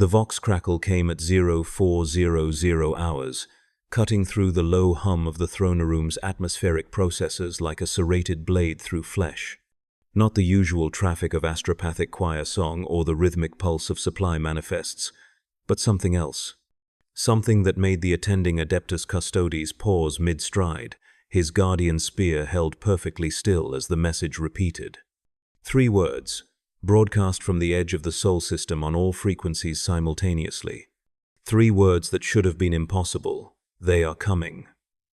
The vox crackle came at 0400 hours, cutting through the low hum of the throne room's atmospheric processors like a serrated blade through flesh. Not the usual traffic of astropathic choir song or the rhythmic pulse of supply manifests, but something else. Something that made the attending Adeptus Custodes pause mid-stride, his guardian spear held perfectly still as the message repeated. 3 words, broadcast from the edge of the Sol system on all frequencies simultaneously. 3 words that should have been impossible. They are coming.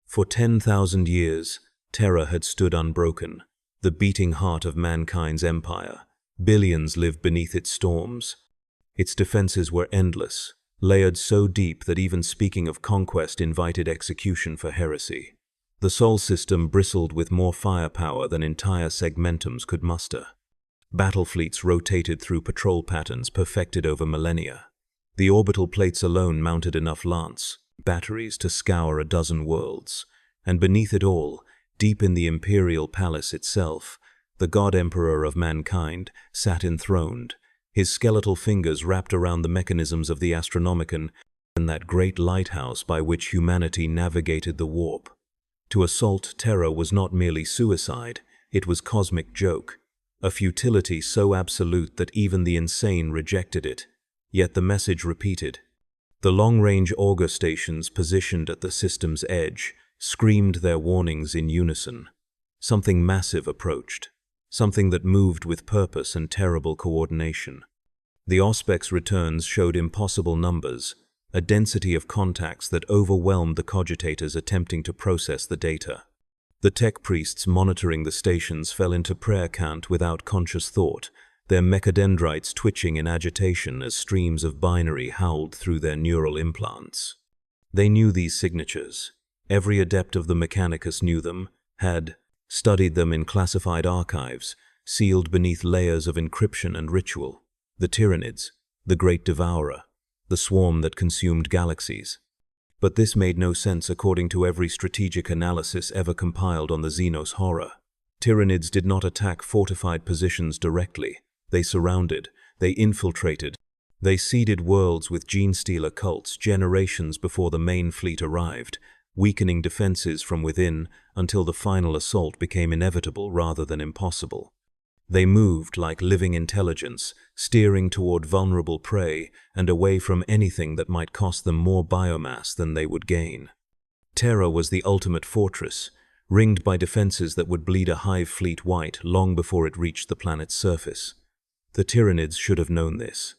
For 10,000 years, Terra had stood unbroken, the beating heart of mankind's empire. Billions lived beneath its storms. Its defenses were endless, layered so deep that even speaking of conquest invited execution for heresy. The Sol system bristled with more firepower than entire segmentums could muster. Battle fleets rotated through patrol patterns perfected over millennia. The orbital plates alone mounted enough lance batteries to scour a dozen worlds, and beneath it all, deep in the imperial palace itself, the god emperor of mankind sat enthroned, his skeletal fingers wrapped around the mechanisms of the Astronomicon and that great lighthouse by which humanity navigated the warp. To assault Terra was not merely suicide, it was cosmic joke, a futility so absolute that even the insane rejected it. Yet the message repeated. The long-range auger stations positioned at the system's edge screamed their warnings in unison. Something massive approached, something that moved with purpose and terrible coordination. The Auspex returns showed impossible numbers, a density of contacts that overwhelmed the cogitators attempting to process the data. The tech priests monitoring the stations fell into prayer cant without conscious thought, their mechadendrites twitching in agitation as streams of binary howled through their neural implants. They knew these signatures. Every adept of the Mechanicus knew them, had studied them in classified archives, sealed beneath layers of encryption and ritual. The Tyranids, the Great Devourer, the swarm that consumed galaxies. But this made no sense according to every strategic analysis ever compiled on the Xenos horror. Tyranids did not attack fortified positions directly. They surrounded, they infiltrated, they seeded worlds with gene-stealer cults generations before the main fleet arrived, weakening defenses from within until the final assault became inevitable rather than impossible. They moved like living intelligence, steering toward vulnerable prey and away from anything that might cost them more biomass than they would gain. Terra was the ultimate fortress, ringed by defenses that would bleed a Hive Fleet white long before it reached the planet's surface. The Tyranids should have known this.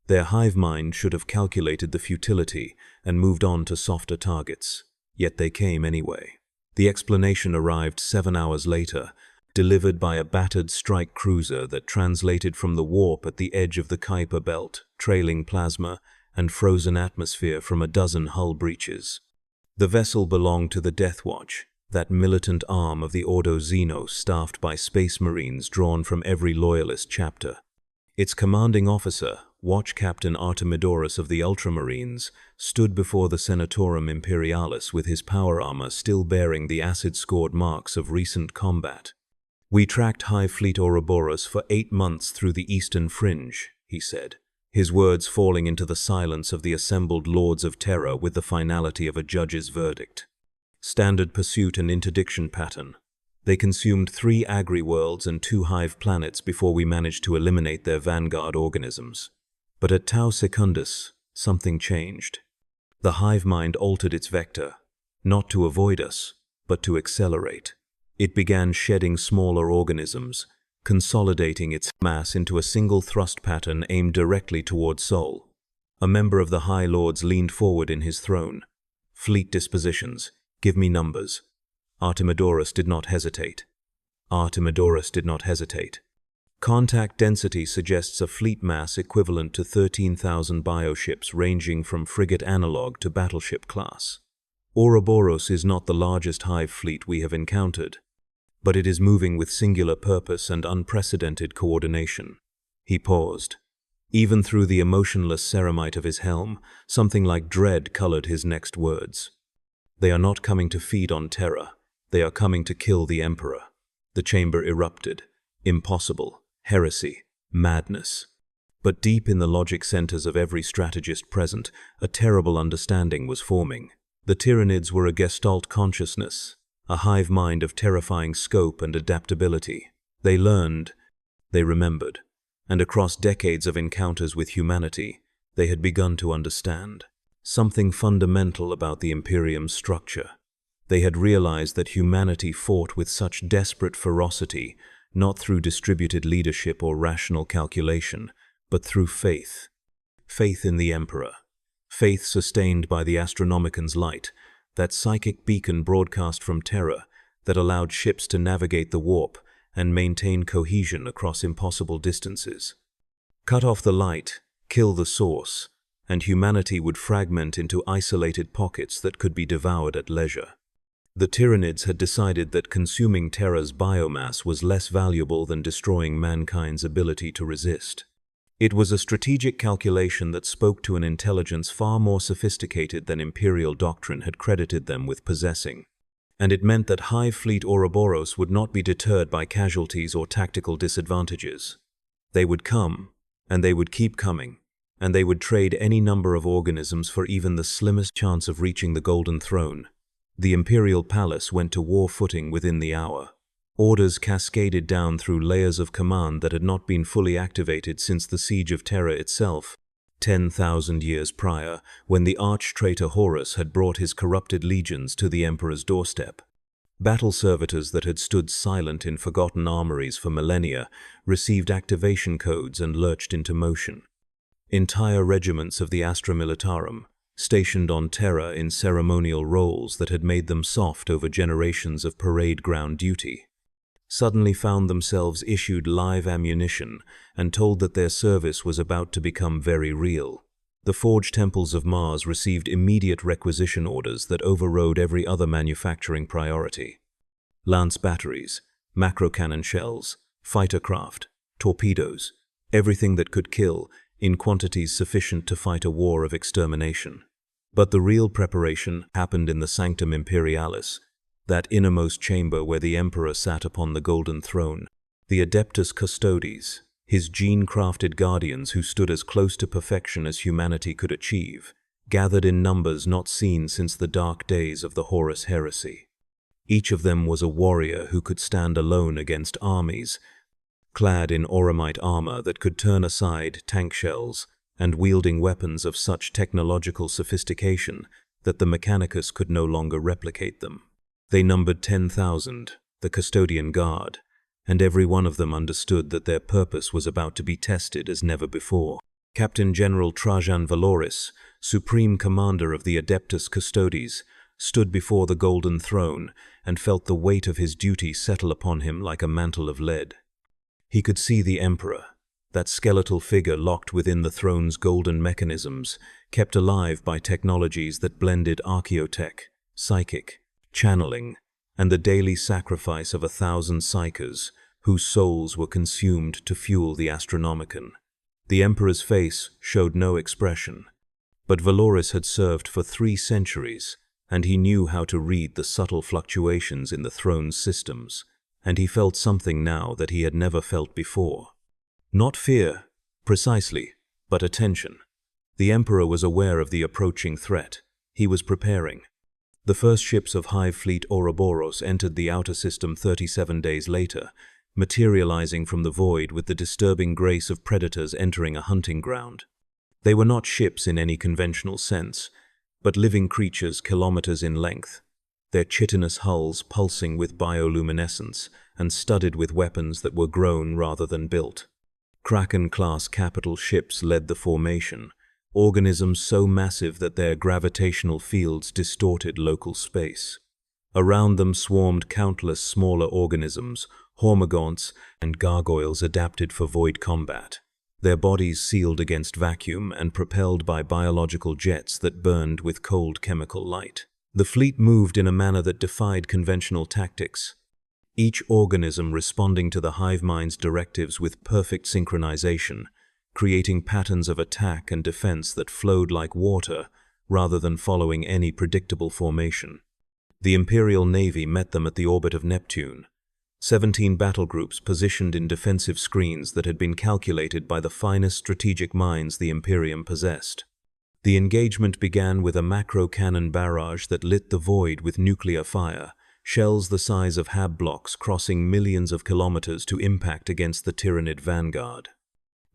Their hive mind should have calculated the futility and moved on to softer targets. Yet they came anyway. The explanation arrived 7 hours later, delivered by a battered strike cruiser that translated from the warp at the edge of the Kuiper belt, trailing plasma and frozen atmosphere from a dozen hull breaches. The vessel belonged to the Death Watch, that militant arm of the Ordo Xenos staffed by space marines drawn from every loyalist chapter. Its commanding officer, Watch Captain Artemidorus of the Ultramarines, stood before the Senatorum Imperialis with his power armor still bearing the acid-scored marks of recent combat. "We tracked Hive Fleet Ouroboros for 8 months through the eastern fringe," he said, his words falling into the silence of the assembled Lords of Terra with the finality of a judge's verdict. Standard pursuit and interdiction pattern. They consumed 3 agri-worlds and 2 hive planets before we managed to eliminate their vanguard organisms. But at Tau Secundus, something changed. The hive mind altered its vector, not to avoid us, but to accelerate. It began shedding smaller organisms, consolidating its mass into a single thrust pattern aimed directly toward Sol. A member of the High Lords leaned forward in his throne. "Fleet dispositions. Give me numbers." Artemidorus did not hesitate. Contact density suggests a fleet mass equivalent to 13,000 bioships ranging from frigate analog to battleship class. Ouroboros is not the largest hive fleet we have encountered, but it is moving with singular purpose and unprecedented coordination. He paused. Even through the emotionless ceramite of his helm, something like dread colored his next words. "They are not coming to feed on Terra. They are coming to kill the Emperor." The chamber erupted. Impossible. Heresy. Madness. But deep in the logic centers of every strategist present, a terrible understanding was forming. The Tyranids were a gestalt consciousness, a hive mind of terrifying scope and adaptability. They learned, they remembered, and across decades of encounters with humanity, they had begun to understand something fundamental about the Imperium's structure. They had realized that humanity fought with such desperate ferocity, not through distributed leadership or rational calculation, but through faith. Faith in the Emperor. Faith sustained by the Astronomican's light, that psychic beacon broadcast from Terra that allowed ships to navigate the warp and maintain cohesion across impossible distances. Cut off the light, kill the source, and humanity would fragment into isolated pockets that could be devoured at leisure. The Tyranids had decided that consuming Terra's biomass was less valuable than destroying mankind's ability to resist. It was a strategic calculation that spoke to an intelligence far more sophisticated than Imperial doctrine had credited them with possessing. And it meant that Hive Fleet Ouroboros would not be deterred by casualties or tactical disadvantages. They would come, and they would keep coming, and they would trade any number of organisms for even the slimmest chance of reaching the Golden Throne. The Imperial Palace went to war footing within the hour. Orders cascaded down through layers of command that had not been fully activated since the Siege of Terra itself, 10,000 years prior, when the arch-traitor Horus had brought his corrupted legions to the Emperor's doorstep. Battle servitors that had stood silent in forgotten armories for millennia received activation codes and lurched into motion. Entire regiments of the Astra Militarum, stationed on Terra in ceremonial roles that had made them soft over generations of parade ground duty, suddenly found themselves issued live ammunition and told that their service was about to become very real. The Forge Temples of Mars received immediate requisition orders that overrode every other manufacturing priority. Lance batteries, macro-cannon shells, fighter craft, torpedoes, everything that could kill, in quantities sufficient to fight a war of extermination. But the real preparation happened in the Sanctum Imperialis, that innermost chamber where the Emperor sat upon the Golden Throne. The Adeptus Custodes, his gene-crafted guardians who stood as close to perfection as humanity could achieve, gathered in numbers not seen since the dark days of the Horus Heresy. Each of them was a warrior who could stand alone against armies, clad in auramite armor that could turn aside tank shells, and wielding weapons of such technological sophistication that the Mechanicus could no longer replicate them. They numbered 10,000, the Custodian Guard, and every one of them understood that their purpose was about to be tested as never before. Captain General Trajan Valoris, Supreme Commander of the Adeptus Custodes, stood before the Golden Throne and felt the weight of his duty settle upon him like a mantle of lead. He could see the Emperor, that skeletal figure locked within the throne's golden mechanisms, kept alive by technologies that blended archaeotech, psychic, channeling, and the daily sacrifice of 1,000 psychers whose souls were consumed to fuel the Astronomican. The Emperor's face showed no expression, but Valoris had served for 3 centuries, and he knew how to read the subtle fluctuations in the throne's systems, and he felt something now that he had never felt before. Not fear, precisely, but attention. The Emperor was aware of the approaching threat. He was preparing. The first ships of Hive Fleet Ouroboros entered the outer system 37 days later, materializing from the void with the disturbing grace of predators entering a hunting ground. They were not ships in any conventional sense, but living creatures kilometers in length, their chitinous hulls pulsing with bioluminescence and studded with weapons that were grown rather than built. Kraken-class capital ships led the formation, organisms so massive that their gravitational fields distorted local space. Around them swarmed countless smaller organisms, hormagaunts and gargoyles adapted for void combat, their bodies sealed against vacuum and propelled by biological jets that burned with cold chemical light. The fleet moved in a manner that defied conventional tactics, each organism responding to the hive mind's directives with perfect synchronization, creating patterns of attack and defense that flowed like water rather than following any predictable formation. The Imperial Navy met them at the orbit of Neptune, 17 battle groups positioned in defensive screens that had been calculated by the finest strategic minds the Imperium possessed. The engagement began with a macro-cannon barrage that lit the void with nuclear fire, shells the size of hab blocks crossing millions of kilometers to impact against the Tyranid vanguard.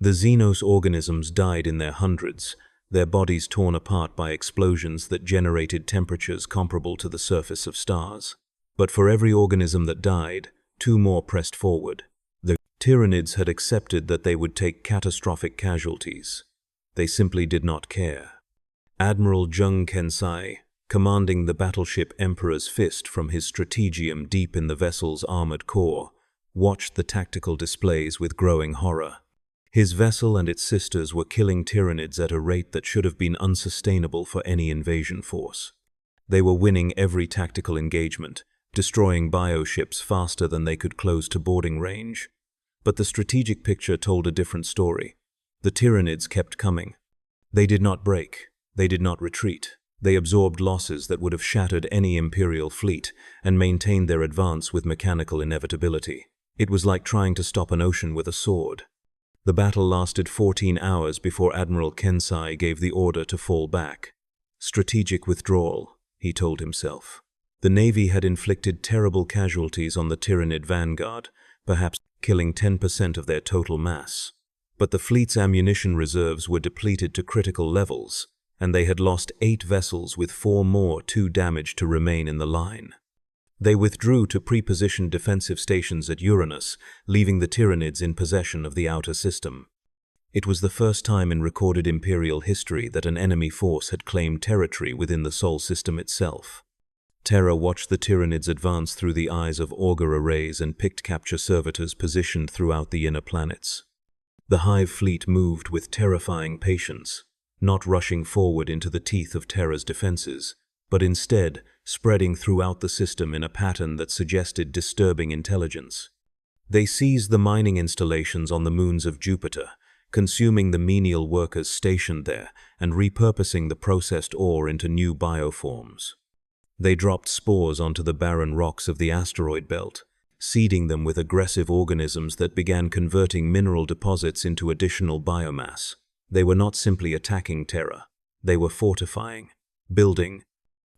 The Xenos organisms died in their hundreds, their bodies torn apart by explosions that generated temperatures comparable to the surface of stars. But for every organism that died, 2 more pressed forward. The Tyranids had accepted that they would take catastrophic casualties. They simply did not care. Admiral Jung Kensai, commanding the battleship Emperor's Fist from his strategium deep in the vessel's armored core, watched the tactical displays with growing horror. His vessel and its sisters were killing Tyranids at a rate that should have been unsustainable for any invasion force. They were winning every tactical engagement, destroying bioships faster than they could close to boarding range. But the strategic picture told a different story. The Tyranids kept coming. They did not break. They did not retreat. They absorbed losses that would have shattered any Imperial fleet and maintained their advance with mechanical inevitability. It was like trying to stop an ocean with a sword. The battle lasted 14 hours before Admiral Kensai gave the order to fall back. Strategic withdrawal, he told himself. The Navy had inflicted terrible casualties on the Tyranid vanguard, perhaps killing 10% of their total mass. But the fleet's ammunition reserves were depleted to critical levels, and they had lost 8 vessels with 4 more too damaged to remain in the line. They withdrew to pre-positioned defensive stations at Uranus, leaving the Tyranids in possession of the outer system. It was the first time in recorded Imperial history that an enemy force had claimed territory within the Sol system itself. Terra watched the Tyranids advance through the eyes of auger arrays and picked capture servitors positioned throughout the inner planets. The Hive Fleet moved with terrifying patience, not rushing forward into the teeth of Terra's defenses, but instead spreading throughout the system in a pattern that suggested disturbing intelligence. They seized the mining installations on the moons of Jupiter, consuming the menial workers stationed there and repurposing the processed ore into new bioforms. They dropped spores onto the barren rocks of the asteroid belt, seeding them with aggressive organisms that began converting mineral deposits into additional biomass. They were not simply attacking Terra. They were fortifying, building,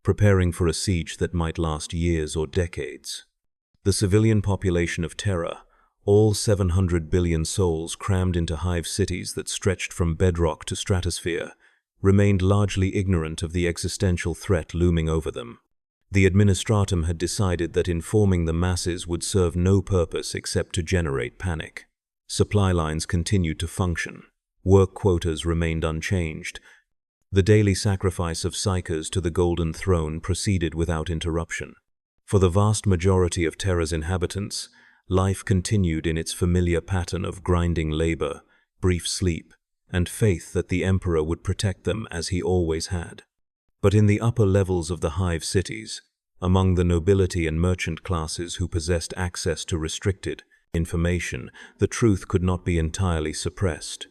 preparing for a siege that might last years or decades. The civilian population of Terra, all 700 billion souls crammed into hive cities that stretched from bedrock to stratosphere, remained largely ignorant of the existential threat looming over them. The administratum had decided that informing the masses would serve no purpose except to generate panic. Supply lines continued to function. Work quotas remained unchanged. The daily sacrifice of psychers to the Golden Throne proceeded without interruption. For the vast majority of Terra's inhabitants, life continued in its familiar pattern of grinding labor, brief sleep, and faith that the Emperor would protect them as he always had. But in the upper levels of the hive cities, among the nobility and merchant classes who possessed access to restricted information, the truth could not be entirely suppressed.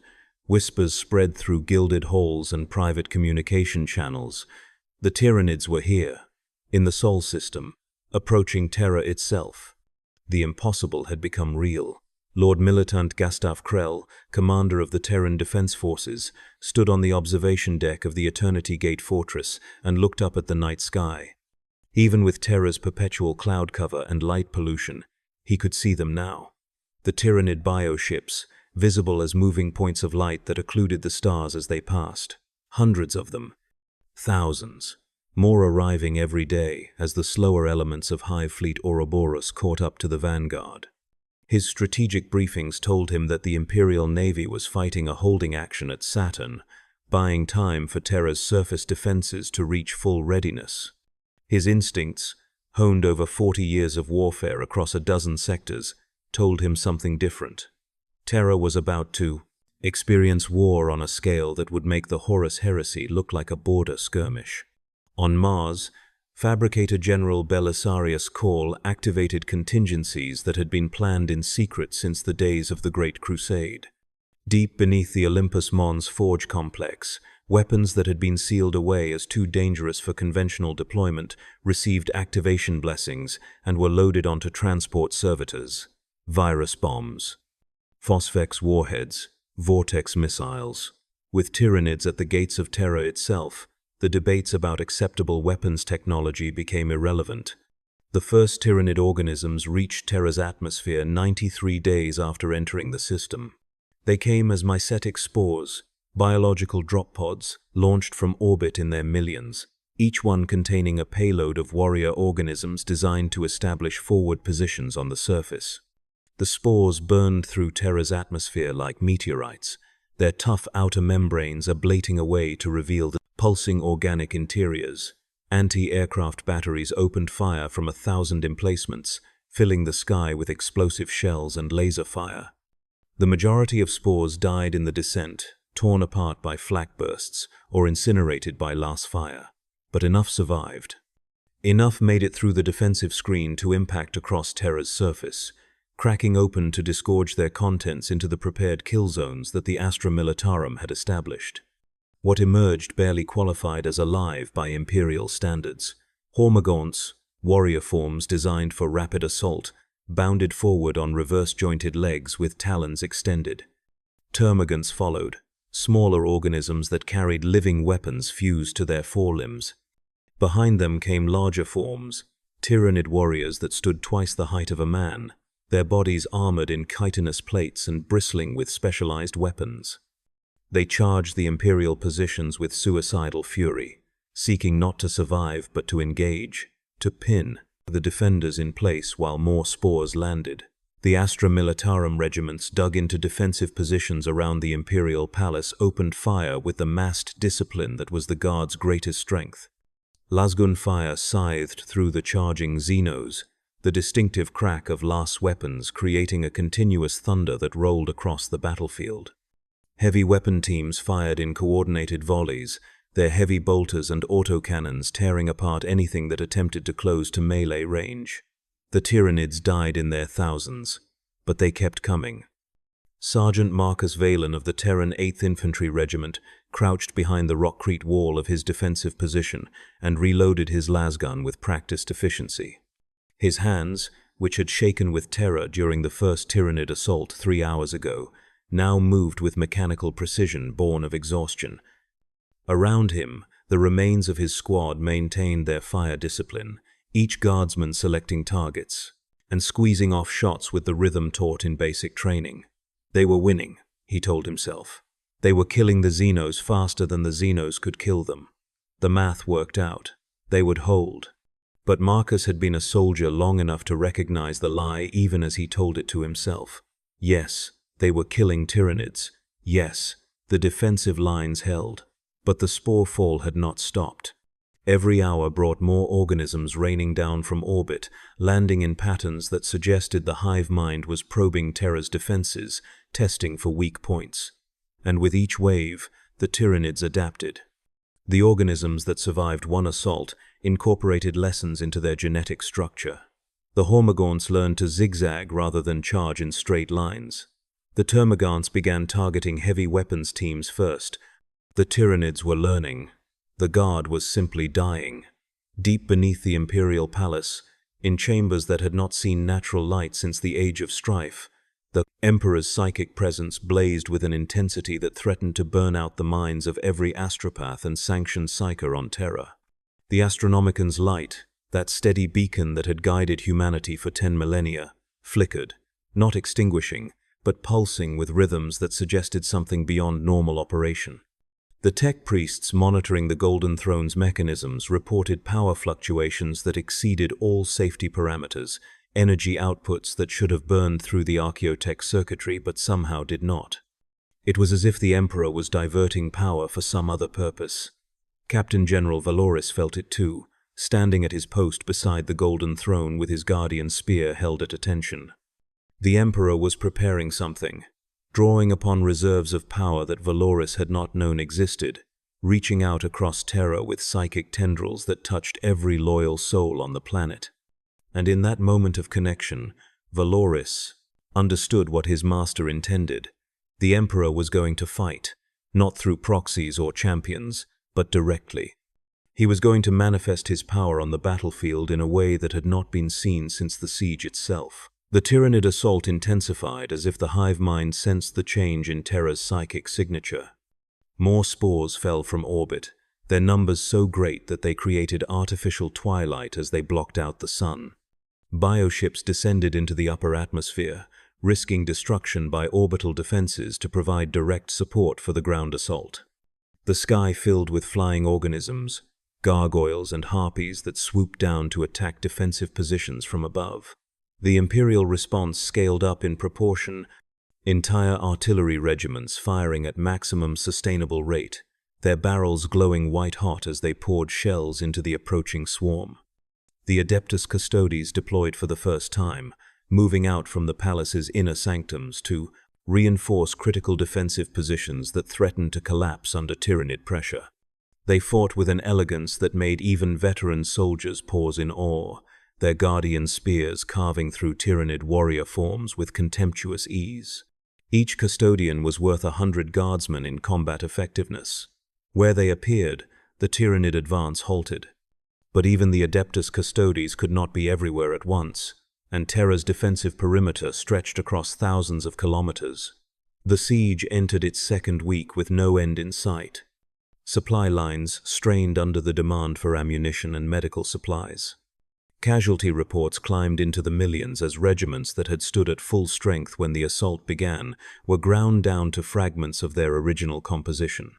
Whispers spread through gilded halls and private communication channels. The Tyranids were here, in the Sol system, approaching Terra itself. The impossible had become real. Lord Militant Gustav Krell, commander of the Terran Defense Forces, stood on the observation deck of the Eternity Gate Fortress and looked up at the night sky. Even with Terra's perpetual cloud cover and light pollution, he could see them now. The Tyranid bioships, visible as moving points of light that occluded the stars as they passed. Hundreds of them. Thousands. More arriving every day as the slower elements of Hive Fleet Ouroboros caught up to the vanguard. His strategic briefings told him that the Imperial Navy was fighting a holding action at Saturn, buying time for Terra's surface defenses to reach full readiness. His instincts, honed over 40 years of warfare across a dozen sectors, told him something different. Terra was about to experience war on a scale that would make the Horus Heresy look like a border skirmish. On Mars, Fabricator General Belisarius Cawl activated contingencies that had been planned in secret since the days of the Great Crusade. Deep beneath the Olympus Mons Forge complex, Weapons that had been sealed away as too dangerous for conventional deployment received activation blessings and were loaded onto transport servitors. Virus bombs, phosphex warheads, vortex missiles. With Tyranids at the gates of Terra itself, the debates about acceptable weapons technology became irrelevant. The first Tyranid organisms reached Terra's atmosphere 93 days after entering the system. They came as mycetic spores, biological drop pods, launched from orbit in their millions, each one containing a payload of warrior organisms designed to establish forward positions on the surface. The spores burned through Terra's atmosphere like meteorites, their tough outer membranes ablating away to reveal the pulsing organic interiors. Anti-aircraft batteries opened fire from 1,000 emplacements, filling the sky with explosive shells and laser fire. The majority of spores died in the descent, torn apart by flak bursts or incinerated by last fire. But enough survived. Enough made it through the defensive screen to impact across Terra's surface, cracking open to disgorge their contents into the prepared kill zones that the Astra Militarum had established. What emerged barely qualified as alive by Imperial standards. Hormagaunts, warrior forms designed for rapid assault, bounded forward on reverse-jointed legs with talons extended. Termagants followed, smaller organisms that carried living weapons fused to their forelimbs. Behind them came larger forms, Tyranid warriors that stood twice the height of a man, their bodies armored in chitinous plates and bristling with specialized weapons. They charged the Imperial positions with suicidal fury, seeking not to survive but to engage, to pin the defenders in place while more spores landed. The Astra Militarum regiments dug into defensive positions around the Imperial palace opened fire with the massed discipline that was the Guard's greatest strength. Lasgun fire scythed through the charging Xenos, the distinctive crack of las weapons creating a continuous thunder that rolled across the battlefield. Heavy weapon teams fired in coordinated volleys, their heavy bolters and autocannons tearing apart anything that attempted to close to melee range. The Tyranids died in their thousands, but they kept coming. Sergeant Marcus Valen of the Terran 8th Infantry Regiment crouched behind the rockcrete wall of his defensive position and reloaded his lasgun with practiced efficiency. His hands, which had shaken with terror during the first Tyranid assault 3 hours ago, now moved with mechanical precision born of exhaustion. Around him, the remains of his squad maintained their fire discipline, each guardsman selecting targets and squeezing off shots with the rhythm taught in basic training. They were winning, he told himself. They were killing the Xenos faster than the Xenos could kill them. The math worked out. They would hold. But Marcus had been a soldier long enough to recognize the lie even as he told it to himself. Yes, they were killing Tyranids. Yes, the defensive lines held. But the spore fall had not stopped. Every hour brought more organisms raining down from orbit, landing in patterns that suggested the hive mind was probing Terra's defenses, testing for weak points. And with each wave, the Tyranids adapted. The organisms that survived one assault incorporated lessons into their genetic structure. The Hormagaunts learned to zigzag rather than charge in straight lines. The Termagants began targeting heavy weapons teams first. The Tyranids were learning. The Guard was simply dying. Deep beneath the Imperial Palace, in chambers that had not seen natural light since the Age of Strife, the Emperor's psychic presence blazed with an intensity that threatened to burn out the minds of every astropath and sanctioned psyker on Terra. The Astronomican's light, that steady beacon that had guided humanity for 10 millennia, flickered, not extinguishing, but pulsing with rhythms that suggested something beyond normal operation. The tech priests monitoring the Golden Throne's mechanisms reported power fluctuations that exceeded all safety parameters, energy outputs that should have burned through the archaeotech circuitry but somehow did not. It was as if the Emperor was diverting power for some other purpose. Captain General Valoris felt it too, standing at his post beside the Golden Throne with his guardian spear held at attention. The Emperor was preparing something, drawing upon reserves of power that Valoris had not known existed, reaching out across Terra with psychic tendrils that touched every loyal soul on the planet. And in that moment of connection, Valoris understood what his master intended. The Emperor was going to fight, not through proxies or champions, but directly. He was going to manifest his power on the battlefield in a way that had not been seen since the siege itself. The Tyranid assault intensified as if the hive mind sensed the change in Terra's psychic signature. More spores fell from orbit, their numbers so great that they created artificial twilight as they blocked out the sun. Bioships descended into the upper atmosphere, risking destruction by orbital defenses to provide direct support for the ground assault. The sky filled with flying organisms, gargoyles and harpies that swooped down to attack defensive positions from above. The Imperial response scaled up in proportion, entire artillery regiments firing at maximum sustainable rate, their barrels glowing white-hot as they poured shells into the approaching swarm. The Adeptus Custodes deployed for the first time, moving out from the palace's inner sanctums to reinforce critical defensive positions that threatened to collapse under Tyranid pressure. They fought with an elegance that made even veteran soldiers pause in awe, their guardian spears carving through Tyranid warrior forms with contemptuous ease. Each custodian was worth 100 guardsmen in combat effectiveness. Where they appeared, the Tyranid advance halted. But even the Adeptus Custodes could not be everywhere at once, and Terra's defensive perimeter stretched across thousands of kilometers. The siege entered its second week with no end in sight. Supply lines strained under the demand for ammunition and medical supplies. Casualty reports climbed into the millions as regiments that had stood at full strength when the assault began were ground down to fragments of their original composition.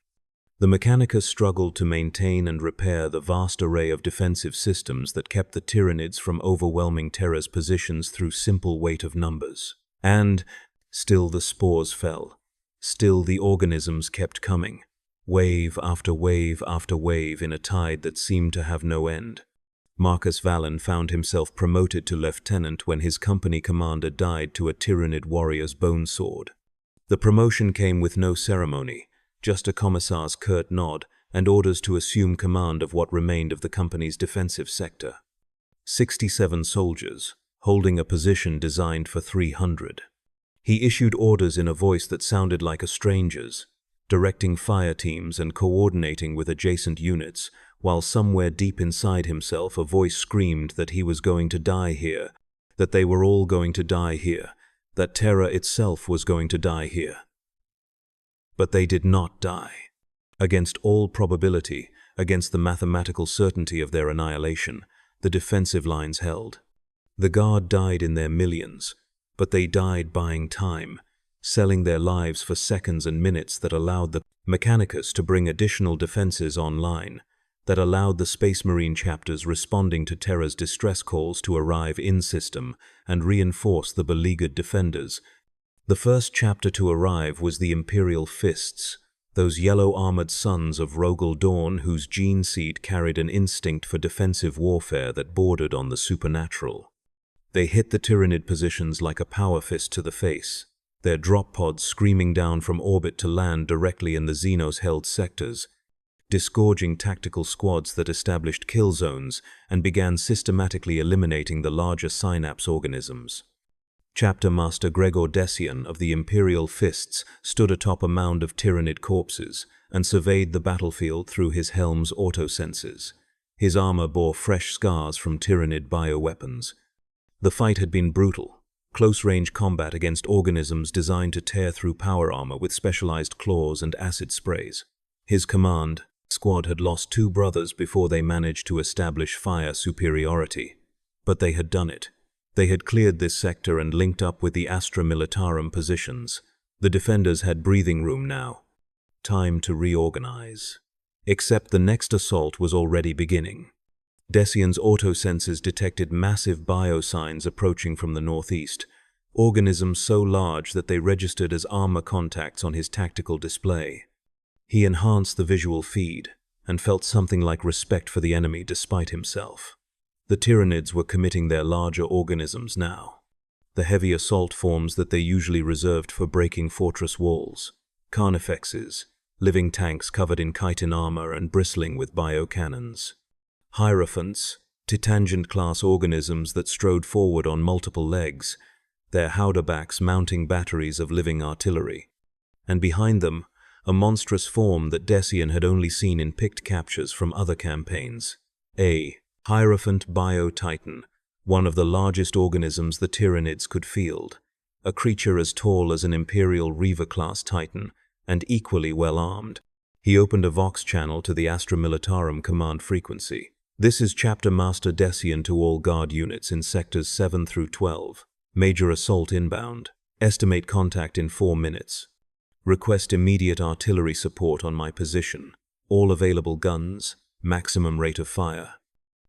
The Mechanicus struggled to maintain and repair the vast array of defensive systems that kept the Tyranids from overwhelming Terra's positions through simple weight of numbers. And still the spores fell. Still the organisms kept coming, wave after wave after wave in a tide that seemed to have no end. Marcus Vallon found himself promoted to lieutenant when his company commander died to a Tyranid warrior's bone sword. The promotion came with no ceremony, just a commissar's curt nod and orders to assume command of what remained of the company's defensive sector. 67 soldiers, holding a position designed for 300. He issued orders in a voice that sounded like a stranger's, directing fire teams and coordinating with adjacent units, while somewhere deep inside himself a voice screamed that he was going to die here, that they were all going to die here, that Terra itself was going to die here. But they did not die. Against all probability, against the mathematical certainty of their annihilation, the defensive lines held. The Guard died in their millions, but they died buying time, selling their lives for seconds and minutes that allowed the Mechanicus to bring additional defenses online, that allowed the Space Marine chapters responding to Terra's distress calls to arrive in-system and reinforce the beleaguered defenders. The first chapter to arrive was the Imperial Fists, those yellow-armored sons of Rogel Dawn whose gene seed carried an instinct for defensive warfare that bordered on the supernatural. They hit the Tyranid positions like a power fist to the face, their drop pods screaming down from orbit to land directly in the Xenos-held sectors, disgorging tactical squads that established kill zones and began systematically eliminating the larger synapse organisms. Chapter Master Gregor Decian of the Imperial Fists stood atop a mound of Tyranid corpses and surveyed the battlefield through his helm's autosensors. His armor bore fresh scars from Tyranid bioweapons. The fight had been brutal, close-range combat against organisms designed to tear through power armor with specialized claws and acid sprays. His command squad had lost 2 brothers before they managed to establish fire superiority. But they had done it. They had cleared this sector and linked up with the Astra Militarum positions. The defenders had breathing room now. Time to reorganize. Except the next assault was already beginning. Decian's autosensors detected massive biosigns approaching from the northeast, organisms so large that they registered as armor contacts on his tactical display. He enhanced the visual feed and felt something like respect for the enemy despite himself. The Tyranids were committing their larger organisms now. The heavy assault forms that they usually reserved for breaking fortress walls. Carnifexes, living tanks covered in chitin armor and bristling with biocannons. Hierophants, titangent-class organisms that strode forward on multiple legs, their howderbacks mounting batteries of living artillery. And behind them, a monstrous form that Decian had only seen in picked captures from other campaigns. A Hierophant Bio-Titan, one of the largest organisms the Tyranids could field. A creature as tall as an Imperial Reaver-class Titan, and equally well-armed. He opened a Vox channel to the Astra Militarum command frequency. This is Chapter Master Decian to all guard units in Sectors 7 through 12. Major assault inbound. Estimate contact in 4 minutes. Request immediate artillery support on my position. All available guns, maximum rate of fire.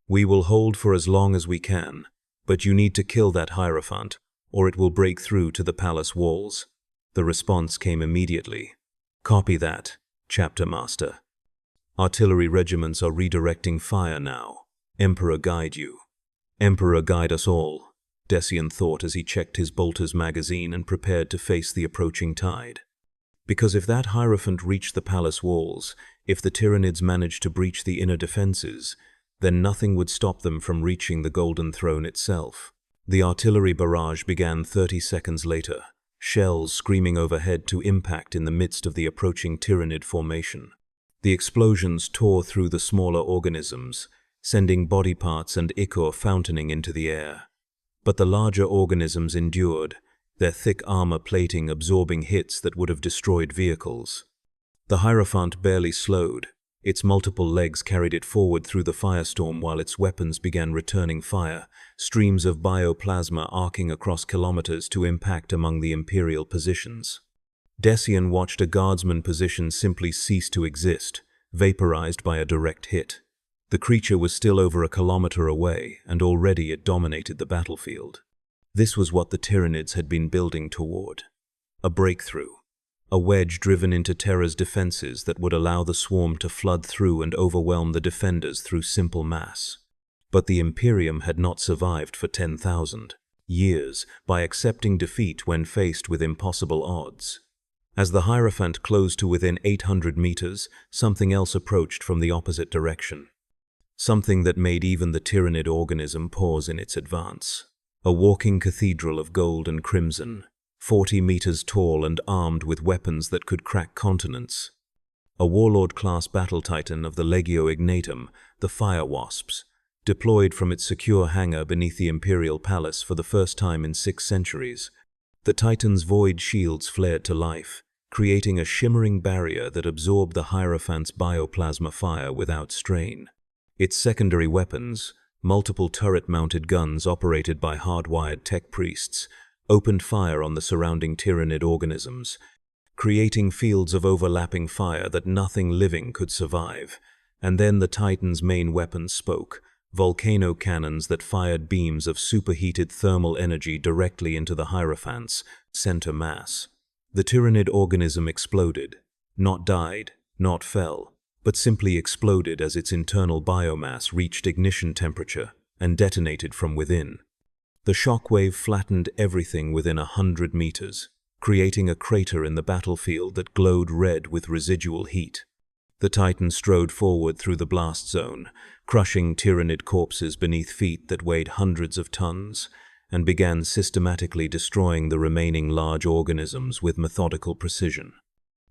We will hold for as long as we can, but you need to kill that Hierophant, or it will break through to the palace walls. The response came immediately. Copy that, Chapter Master. Artillery regiments are redirecting fire now. Emperor guide you. Emperor guide us all, Decian thought as he checked his bolter's magazine and prepared to face the approaching tide. Because if that Hierophant reached the palace walls, if the Tyranids managed to breach the inner defenses, then nothing would stop them from reaching the Golden Throne itself. The artillery barrage began 30 seconds later, shells screaming overhead to impact in the midst of the approaching Tyranid formation. The explosions tore through the smaller organisms, sending body parts and ichor fountaining into the air. But the larger organisms endured, their thick armor plating absorbing hits that would have destroyed vehicles. The Hierophant barely slowed. Its multiple legs carried it forward through the firestorm while its weapons began returning fire, streams of bioplasma arcing across kilometers to impact among the Imperial positions. Decian watched a guardsman position simply cease to exist, vaporized by a direct hit. The creature was still over a kilometer away, and already it dominated the battlefield. This was what the Tyranids had been building toward. A breakthrough. A wedge driven into Terra's defenses that would allow the swarm to flood through and overwhelm the defenders through simple mass. But the Imperium had not survived for 10,000 years by accepting defeat when faced with impossible odds. As the Hierophant closed to within 800 meters, something else approached from the opposite direction. Something that made even the Tyranid organism pause in its advance. A walking cathedral of gold and crimson, 40 meters tall and armed with weapons that could crack continents. A warlord-class battle titan of the Legio Ignatum, the Fire Wasps, deployed from its secure hangar beneath the Imperial Palace for the first time in 6 centuries. The Titan's void shields flared to life, creating a shimmering barrier that absorbed the Hierophant's bioplasma fire without strain. Its secondary weapons, multiple turret-mounted guns operated by hardwired tech priests, opened fire on the surrounding Tyranid organisms, creating fields of overlapping fire that nothing living could survive. And then the Titan's main weapon spoke, volcano cannons that fired beams of superheated thermal energy directly into the Hierophant's center mass. The Tyranid organism exploded, not died, not fell, but simply exploded as its internal biomass reached ignition temperature and detonated from within. The shockwave flattened everything within 100 meters, creating a crater in the battlefield that glowed red with residual heat. The Titan strode forward through the blast zone, crushing Tyranid corpses beneath feet that weighed hundreds of tons, and began systematically destroying the remaining large organisms with methodical precision.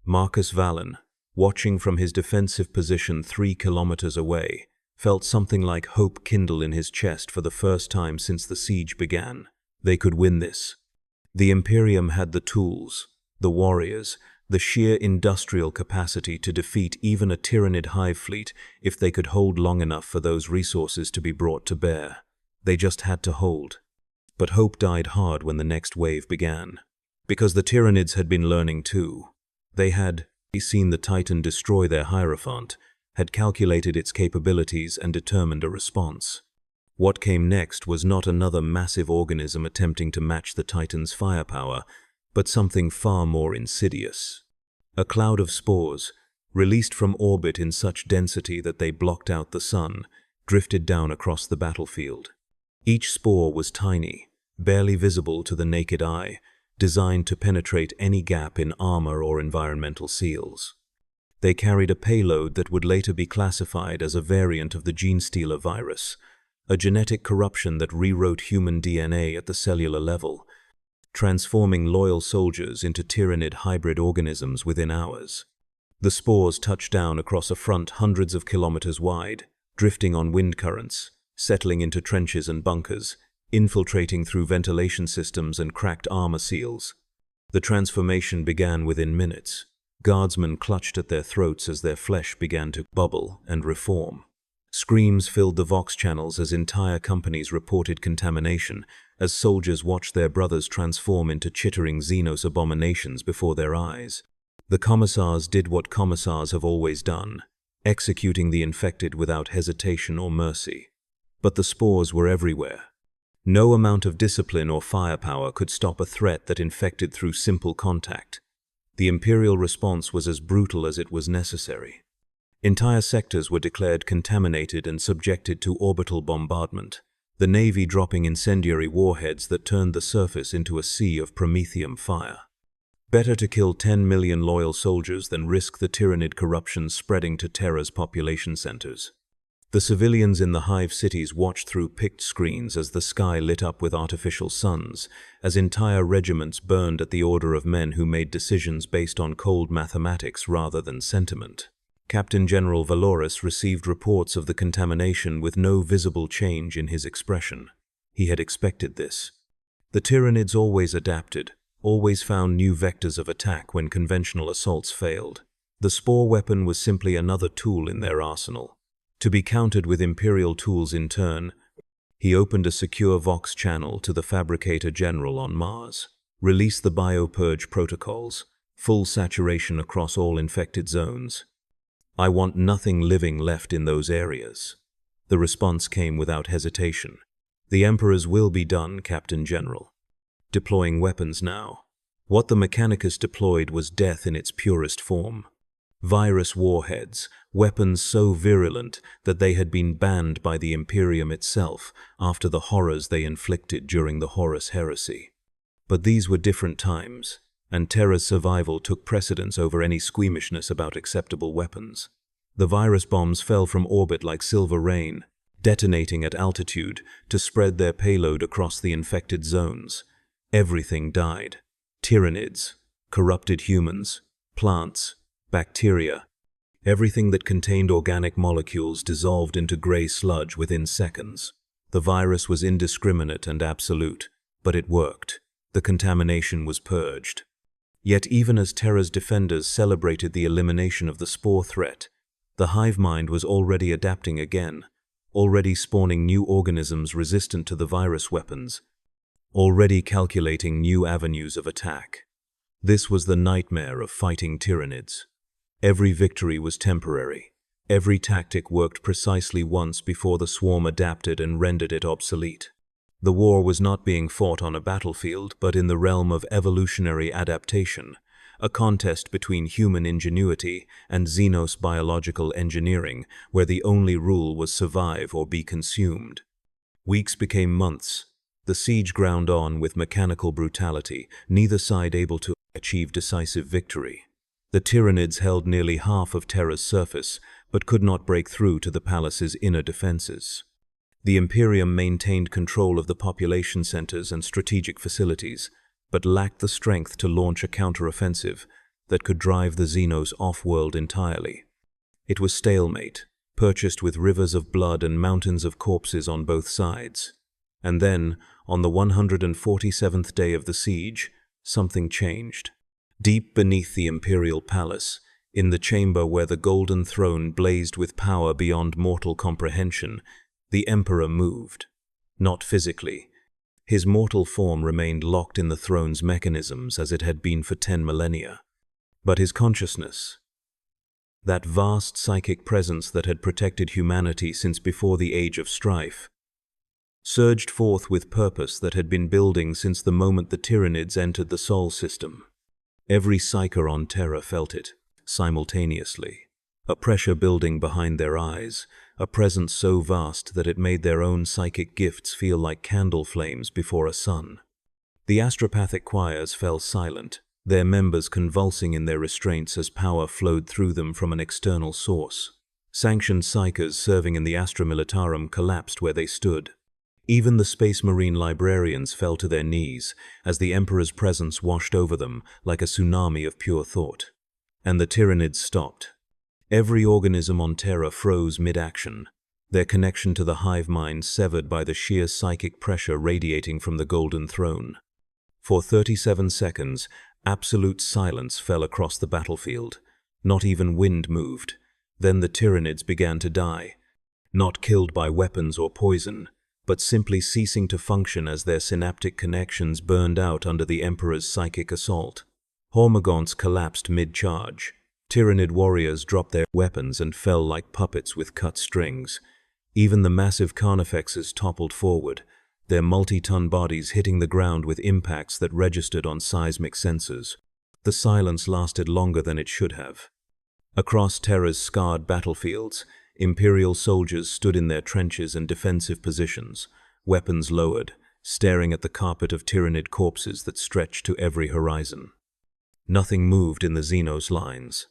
Marcus Vallon, watching from his defensive position 3 kilometers away, felt something like hope kindle in his chest for the first time since the siege began. They could win this. The Imperium had the tools, the warriors, the sheer industrial capacity to defeat even a Tyranid Hive Fleet if they could hold long enough for those resources to be brought to bear. They just had to hold. But hope died hard when the next wave began. Because the Tyranids had been learning too. They had seen the Titan destroy their Hierophant, had calculated its capabilities and determined a response. What came next was not another massive organism attempting to match the Titan's firepower, but something far more insidious. A cloud of spores, released from orbit in such density that they blocked out the sun, drifted down across the battlefield. Each spore was tiny, barely visible to the naked eye, designed to penetrate any gap in armor or environmental seals. They carried a payload that would later be classified as a variant of the gene-stealer virus, a genetic corruption that rewrote human DNA at the cellular level, transforming loyal soldiers into Tyranid hybrid organisms within hours. The spores touched down across a front hundreds of kilometers wide, drifting on wind currents, settling into trenches and bunkers, infiltrating through ventilation systems and cracked armor seals. The transformation began within minutes. Guardsmen clutched at their throats as their flesh began to bubble and reform. Screams filled the Vox channels as entire companies reported contamination, as soldiers watched their brothers transform into chittering Xenos abominations before their eyes. The commissars did what commissars have always done, executing the infected without hesitation or mercy. But the spores were everywhere. No amount of discipline or firepower could stop a threat that infected through simple contact. The Imperial response was as brutal as it was necessary. Entire sectors were declared contaminated and subjected to orbital bombardment, the Navy dropping incendiary warheads that turned the surface into a sea of promethium fire. Better to kill 10 million loyal soldiers than risk the Tyranid corruption spreading to Terra's population centers. The civilians in the Hive cities watched through picked screens as the sky lit up with artificial suns, as entire regiments burned at the order of men who made decisions based on cold mathematics rather than sentiment. Captain General Valoris received reports of the contamination with no visible change in his expression. He had expected this. The Tyranids always adapted, always found new vectors of attack when conventional assaults failed. The spore weapon was simply another tool in their arsenal, to be countered with Imperial tools in turn. He opened a secure Vox channel to the Fabricator General on Mars, released the biopurge protocols, full saturation across all infected zones. "I want nothing living left in those areas." The response came without hesitation. "The Emperor's will be done, Captain General." Deploying weapons now. What the Mechanicus deployed was death in its purest form. Virus warheads, weapons so virulent that they had been banned by the Imperium itself after the horrors they inflicted during the Horus Heresy. But these were different times, and Terra's survival took precedence over any squeamishness about acceptable weapons. The virus bombs fell from orbit like silver rain, detonating at altitude to spread their payload across the infected zones. Everything died. Tyranids, corrupted humans, plants, bacteria. Everything that contained organic molecules dissolved into gray sludge within seconds. The virus was indiscriminate and absolute, but it worked. The contamination was purged. Yet even as Terra's defenders celebrated the elimination of the spore threat, the hive mind was already adapting again, already spawning new organisms resistant to the virus weapons, already calculating new avenues of attack. This was the nightmare of fighting Tyranids. Every victory was temporary. Every tactic worked precisely once before the swarm adapted and rendered it obsolete. The war was not being fought on a battlefield, but in the realm of evolutionary adaptation, a contest between human ingenuity and Xenos biological engineering, where the only rule was survive or be consumed. Weeks became months. The siege ground on with mechanical brutality, neither side able to achieve decisive victory. The Tyranids held nearly half of Terra's surface, but could not break through to the palace's inner defenses. The Imperium maintained control of the population centers and strategic facilities, but lacked the strength to launch a counteroffensive that could drive the Xenos off-world entirely. It was stalemate, purchased with rivers of blood and mountains of corpses on both sides. And then, on the 147th day of the siege, something changed. Deep beneath the Imperial Palace, in the chamber where the golden throne blazed with power beyond mortal comprehension, the Emperor moved. Not physically. His mortal form remained locked in the throne's mechanisms as it had been for 10 millennia. But his consciousness, that vast psychic presence that had protected humanity since before the Age of Strife, surged forth with purpose that had been building since the moment the Tyranids entered the Sol system. Every psyker on Terra felt it, simultaneously. A pressure building behind their eyes, a presence so vast that it made their own psychic gifts feel like candle flames before a sun. The astropathic choirs fell silent, their members convulsing in their restraints as power flowed through them from an external source. Sanctioned psykers serving in the Astra Militarum collapsed where they stood. Even the Space Marine librarians fell to their knees as the Emperor's presence washed over them like a tsunami of pure thought. and the Tyranids stopped. Every organism on Terra froze mid-action, their connection to the hive mind severed by the sheer psychic pressure radiating from the Golden Throne. For 37 seconds, absolute silence fell across the battlefield. Not even wind moved. Then the Tyranids began to die, not killed by weapons or poison, but simply ceasing to function as their synaptic connections burned out under the Emperor's psychic assault. Hormagaunts collapsed mid-charge. Tyranid warriors dropped their weapons and fell like puppets with cut strings. Even the massive carnifexes toppled forward, their multi-ton bodies hitting the ground with impacts that registered on seismic sensors. The silence lasted longer than it should have. Across Terra's scarred battlefields, Imperial soldiers stood in their trenches and defensive positions, weapons lowered, staring at the carpet of Tyranid corpses that stretched to every horizon. Nothing moved in the Xenos lines.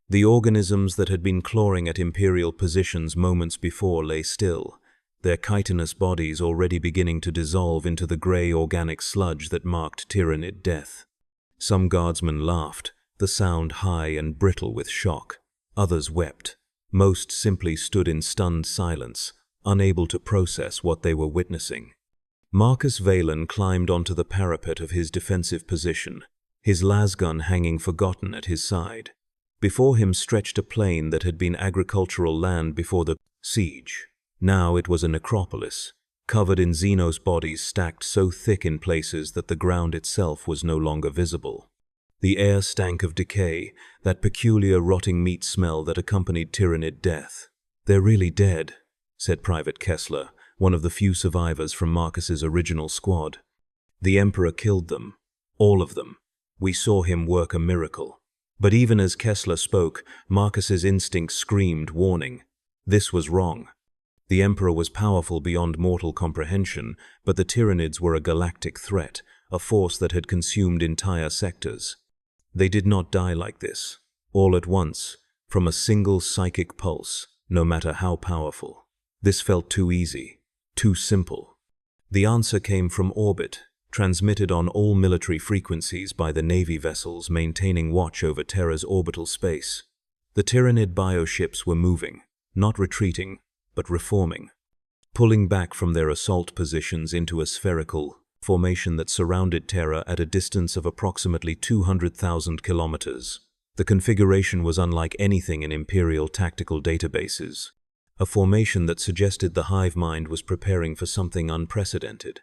The organisms that had been clawing at Imperial positions moments before lay still, their chitinous bodies already beginning to dissolve into the grey organic sludge that marked Tyranid death. Some guardsmen laughed, the sound high and brittle with shock. Others wept. Most simply stood in stunned silence, unable to process what they were witnessing. Marcus Valen climbed onto the parapet of his defensive position, his lasgun hanging forgotten at his side. Before him stretched a plain that had been agricultural land before the siege. Now it was a necropolis, covered in Xenos bodies stacked so thick in places that the ground itself was no longer visible. The air stank of decay, that peculiar rotting meat smell that accompanied Tyranid death. "They're really dead," said Private Kessler, one of the few survivors from Marcus's original squad. "The Emperor killed them. All of them. We saw him work a miracle." But even as Kessler spoke, Marcus's instinct screamed warning. This was wrong. The Emperor was powerful beyond mortal comprehension, but the Tyranids were a galactic threat, a force that had consumed entire sectors. They did not die like this, all at once, from a single psychic pulse, no matter how powerful. This felt too easy, too simple. The answer came from orbit, transmitted on all military frequencies by the Navy vessels maintaining watch over Terra's orbital space. The Tyranid bioships were moving, not retreating, but reforming, pulling back from their assault positions into a spherical formation that surrounded Terra at a distance of approximately 200,000 kilometers. The configuration was unlike anything in Imperial tactical databases, a formation that suggested the hive mind was preparing for something unprecedented.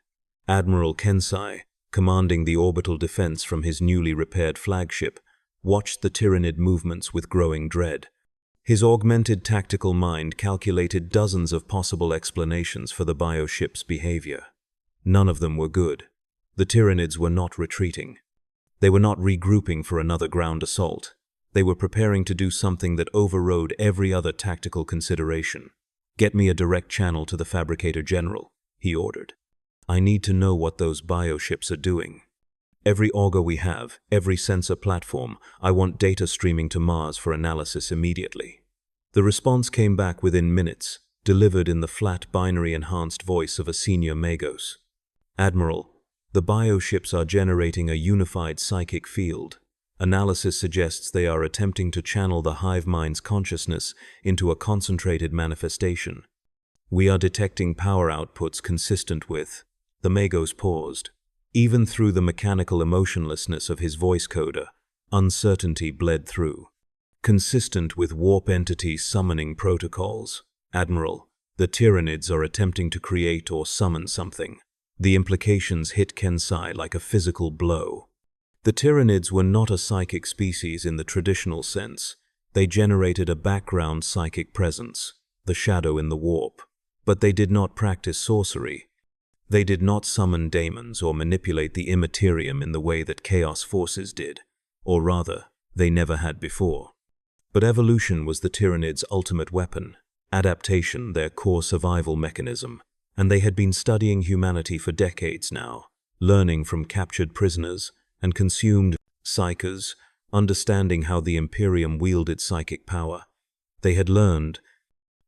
Admiral Kensai, commanding the orbital defense from his newly repaired flagship, watched the Tyranid movements with growing dread. His augmented tactical mind calculated dozens of possible explanations for the bioship's behavior. None of them were good. The Tyranids were not retreating. They were not regrouping for another ground assault. They were preparing to do something that overrode every other tactical consideration. "Get me a direct channel to the Fabricator General," he ordered. "I need to know what those bioships are doing. Every auger we have, every sensor platform, I want data streaming to Mars for analysis immediately." The response came back within minutes, delivered in the flat binary-enhanced voice of a senior Magos. "Admiral, the bioships are generating a unified psychic field. Analysis suggests they are attempting to channel the hive mind's consciousness into a concentrated manifestation. We are detecting power outputs consistent with..." The Magos paused. Even through the mechanical emotionlessness of his voice coder, uncertainty bled through. "Consistent with warp entity summoning protocols. Admiral, the Tyranids are attempting to create or summon something." The implications hit Kensai like a physical blow. The Tyranids were not a psychic species in the traditional sense. They generated a background psychic presence, the shadow in the warp. But they did not practice sorcery. They did not summon daemons or manipulate the Imperium in the way that Chaos forces did, or rather, they never had before. But evolution was the Tyranids' ultimate weapon, adaptation their core survival mechanism, and they had been studying humanity for decades now, learning from captured prisoners and consumed psychers, understanding how the Imperium wielded psychic power. They had learned,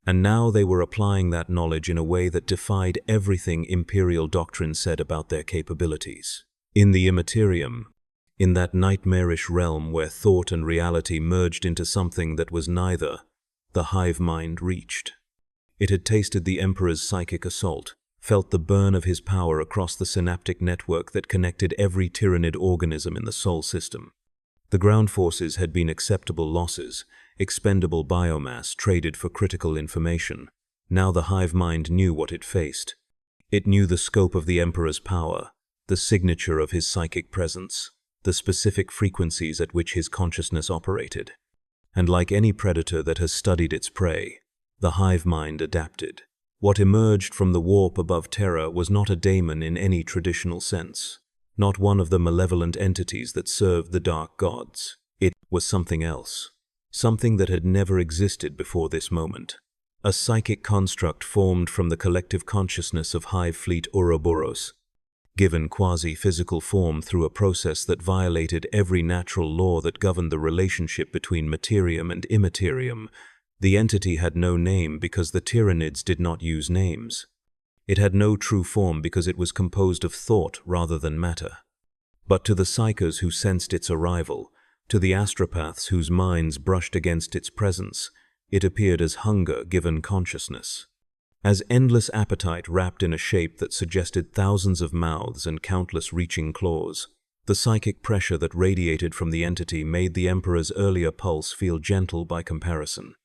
and now they were applying that knowledge in a way that defied everything Imperial doctrine said about their capabilities. In the Imperium, In that nightmarish realm where thought and reality merged into something that was neither, the hive mind reached. It had tasted the Emperor's psychic assault, felt the burn of his power across the synaptic network that connected every Tyranid organism in the Sol system. The ground forces had been acceptable losses, expendable biomass traded for critical information. Now the hive mind knew what it faced. It knew the scope of the Emperor's power, the signature of his psychic presence, the specific frequencies at which his consciousness operated. And like any predator that has studied its prey, the hive mind adapted. What emerged from the warp above Terra was not a daemon in any traditional sense, not one of the malevolent entities that served the dark gods. It was something else, something that had never existed before this moment. A psychic construct formed from the collective consciousness of Hive Fleet Ouroboros, given quasi-physical form through a process that violated every natural law that governed the relationship between materium and immaterium. The entity had no name because the Tyranids did not use names. It had no true form because it was composed of thought rather than matter. But to the psychers who sensed its arrival, to the astropaths whose minds brushed against its presence, it appeared as hunger given consciousness. As endless appetite wrapped in a shape that suggested thousands of mouths and countless reaching claws. The psychic pressure that radiated from the entity made the Emperor's earlier pulse feel gentle by comparison.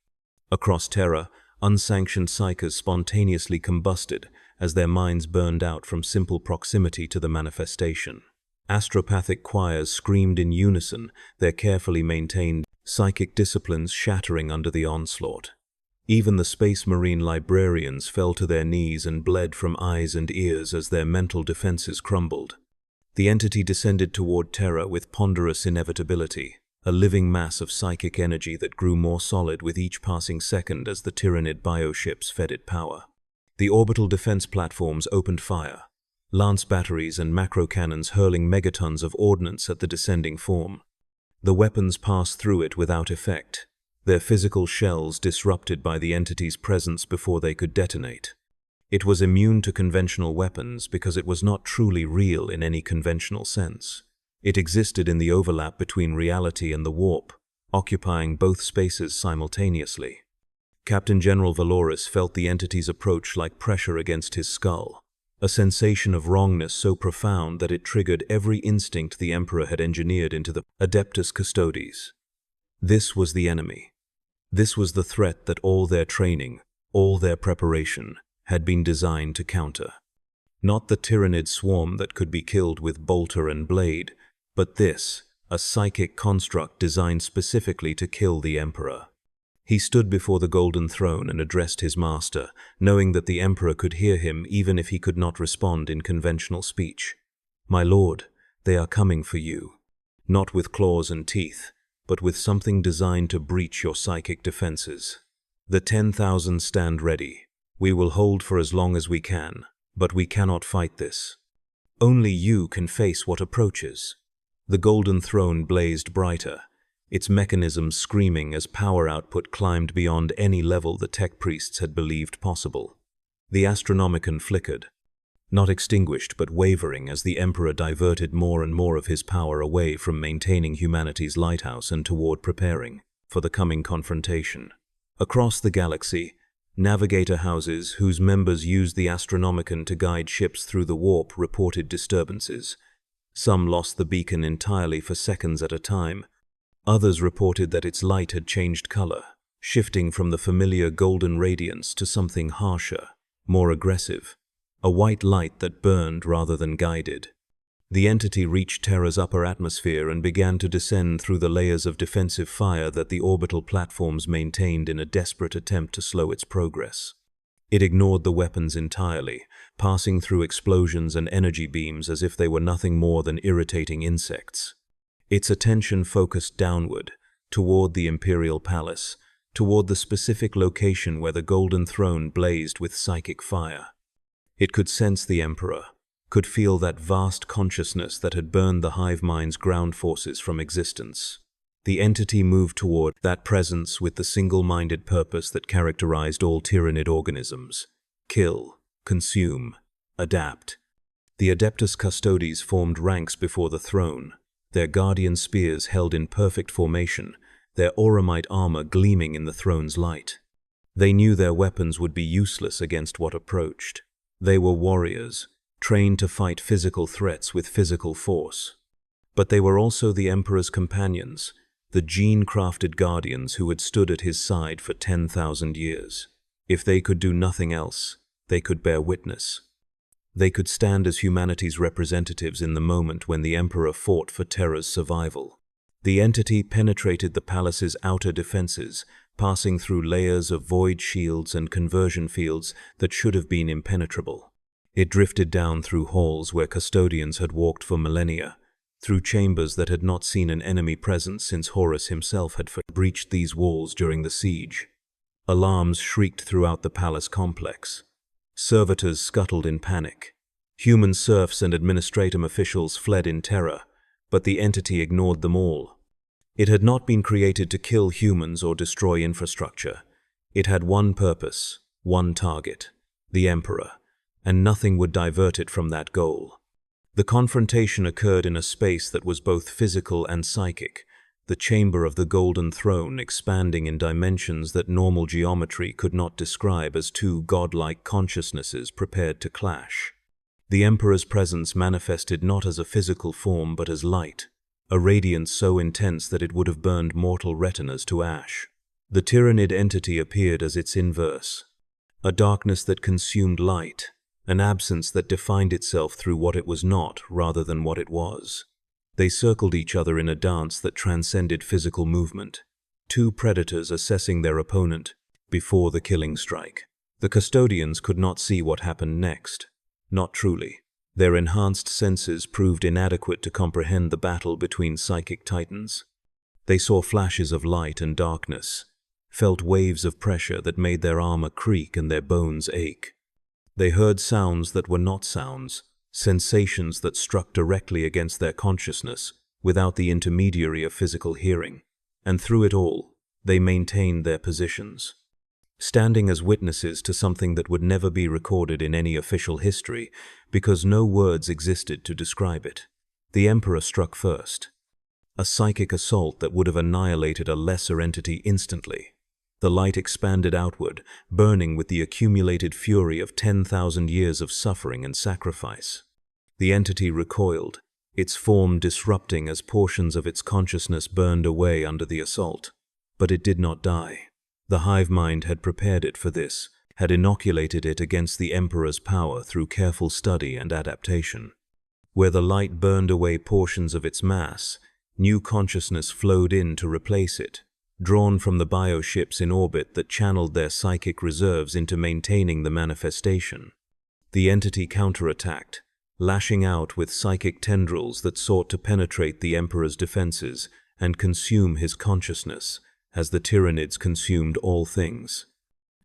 Across Terra, unsanctioned psychers spontaneously combusted as their minds burned out from simple proximity to the manifestation. Astropathic choirs screamed in unison, their carefully maintained psychic disciplines shattering under the onslaught. Even the Space Marine librarians fell to their knees and bled from eyes and ears as their mental defenses crumbled. The entity descended toward Terra with ponderous inevitability, a living mass of psychic energy that grew more solid with each passing second as the Tyranid bioships fed it power. The orbital defense platforms opened fire, lance batteries and macro cannons hurling megatons of ordnance at the descending form. The weapons passed through it without effect, their physical shells disrupted by the entity's presence before they could detonate. It was immune to conventional weapons because it was not truly real in any conventional sense. It existed in the overlap between reality and the warp, occupying both spaces simultaneously. Captain General Valoris felt the entity's approach like pressure against his skull, a sensation of wrongness so profound that it triggered every instinct the Emperor had engineered into the Adeptus Custodes. This was the enemy. This was the threat that all their training, all their preparation, had been designed to counter. Not the Tyranid swarm that could be killed with bolter and blade, but this, a psychic construct designed specifically to kill the Emperor. He stood before the golden throne and addressed his master, knowing that the Emperor could hear him even if he could not respond in conventional speech. "My lord, they are coming for you. Not with claws and teeth, but with something designed to breach your psychic defenses. The 10,000 stand ready. We will hold for as long as we can, but we cannot fight this. Only you can face what approaches." The golden throne blazed brighter, its mechanisms screaming as power output climbed beyond any level the tech priests had believed possible. The Astronomicon flickered, not extinguished but wavering as the Emperor diverted more and more of his power away from maintaining humanity's lighthouse and toward preparing for the coming confrontation. Across the galaxy, navigator houses whose members used the Astronomicon to guide ships through the warp reported disturbances. Some lost the beacon entirely for seconds at a time. Others reported that its light had changed color, shifting from the familiar golden radiance to something harsher, more aggressive, a white light that burned rather than guided. The entity reached Terra's upper atmosphere and began to descend through the layers of defensive fire that the orbital platforms maintained in a desperate attempt to slow its progress. It ignored the weapons entirely, passing through explosions and energy beams as if they were nothing more than irritating insects. Its attention focused downward, toward the Imperial Palace, toward the specific location where the golden throne blazed with psychic fire. It could sense the Emperor, could feel that vast consciousness that had burned the hive mind's ground forces from existence. The entity moved toward that presence with the single-minded purpose that characterized all Tyranid organisms: kill, consume, adapt. The Adeptus Custodes formed ranks before the throne, their guardian spears held in perfect formation, their auramite armor gleaming in the throne's light. They knew their weapons would be useless against what approached. They were warriors, trained to fight physical threats with physical force. But they were also the Emperor's companions, the gene-crafted guardians who had stood at his side for 10,000 years. If they could do nothing else, they could bear witness. They could stand as humanity's representatives in the moment when the Emperor fought for Terra's survival. The entity penetrated the palace's outer defenses, passing through layers of void shields and conversion fields that should have been impenetrable. It drifted down through halls where custodians had walked for millennia, through chambers that had not seen an enemy presence since Horus himself had breached these walls during the siege. Alarms shrieked throughout the palace complex. Servitors scuttled in panic. Human serfs and administratum officials fled in terror, but the entity ignored them all. It had not been created to kill humans or destroy infrastructure. It had one purpose, one target, the Emperor, and nothing would divert it from that goal. The confrontation occurred in a space that was both physical and psychic, the chamber of the Golden Throne expanding in dimensions that normal geometry could not describe as two godlike consciousnesses prepared to clash. The Emperor's presence manifested not as a physical form but as light, a radiance so intense that it would have burned mortal retinas to ash. The Tyranid entity appeared as its inverse, a darkness that consumed light, an absence that defined itself through what it was not rather than what it was. They circled each other in a dance that transcended physical movement, two predators assessing their opponent before the killing strike. The custodians could not see what happened next. Not truly. Their enhanced senses proved inadequate to comprehend the battle between psychic titans. They saw flashes of light and darkness, felt waves of pressure that made their armor creak and their bones ache. They heard sounds that were not sounds, sensations that struck directly against their consciousness without the intermediary of physical hearing. And through it all, they maintained their positions, standing as witnesses to something that would never be recorded in any official history because no words existed to describe it. The Emperor struck first, a psychic assault that would have annihilated a lesser entity instantly. The light expanded outward, burning with the accumulated fury of 10,000 years of suffering and sacrifice. The entity recoiled, its form disrupting as portions of its consciousness burned away under the assault. But it did not die. The hive mind had prepared it for this, had inoculated it against the Emperor's power through careful study and adaptation. Where the light burned away portions of its mass, new consciousness flowed in to replace it, drawn from the bioships in orbit that channeled their psychic reserves into maintaining the manifestation. The entity counterattacked, lashing out with psychic tendrils that sought to penetrate the Emperor's defenses and consume his consciousness, as the Tyranids consumed all things.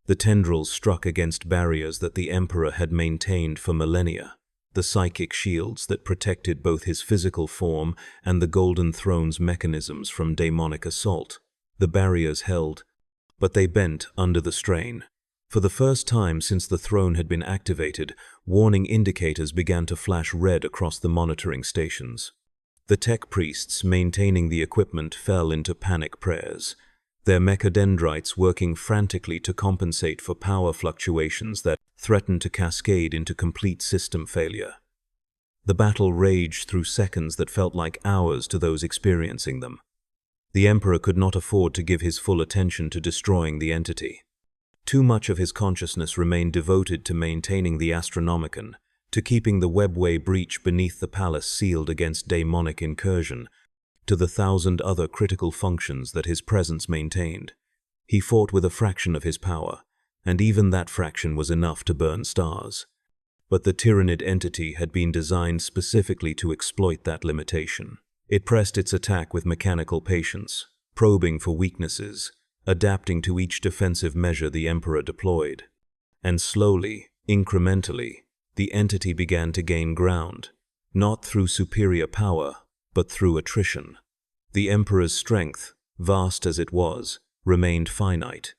The tendrils struck against barriers that the Emperor had maintained for millennia, the psychic shields that protected both his physical form and the Golden Throne's mechanisms from demonic assault. The barriers held, but they bent under the strain. For the first time since the throne had been activated, warning indicators began to flash red across the monitoring stations. The tech priests maintaining the equipment fell into panic prayers, their mechadendrites working frantically to compensate for power fluctuations that threatened to cascade into complete system failure. The battle raged through seconds that felt like hours to those experiencing them. The Emperor could not afford to give his full attention to destroying the entity. Too much of his consciousness remained devoted to maintaining the Astronomicon, to keeping the webway breach beneath the palace sealed against demonic incursion, to the 1,000 other critical functions that his presence maintained. He fought with a fraction of his power, and even that fraction was enough to burn stars. But the Tyranid entity had been designed specifically to exploit that limitation. It pressed its attack with mechanical patience, probing for weaknesses, adapting to each defensive measure the Emperor deployed. And slowly, incrementally, the entity began to gain ground, not through superior power, but through attrition. The Emperor's strength, vast as it was, remained finite.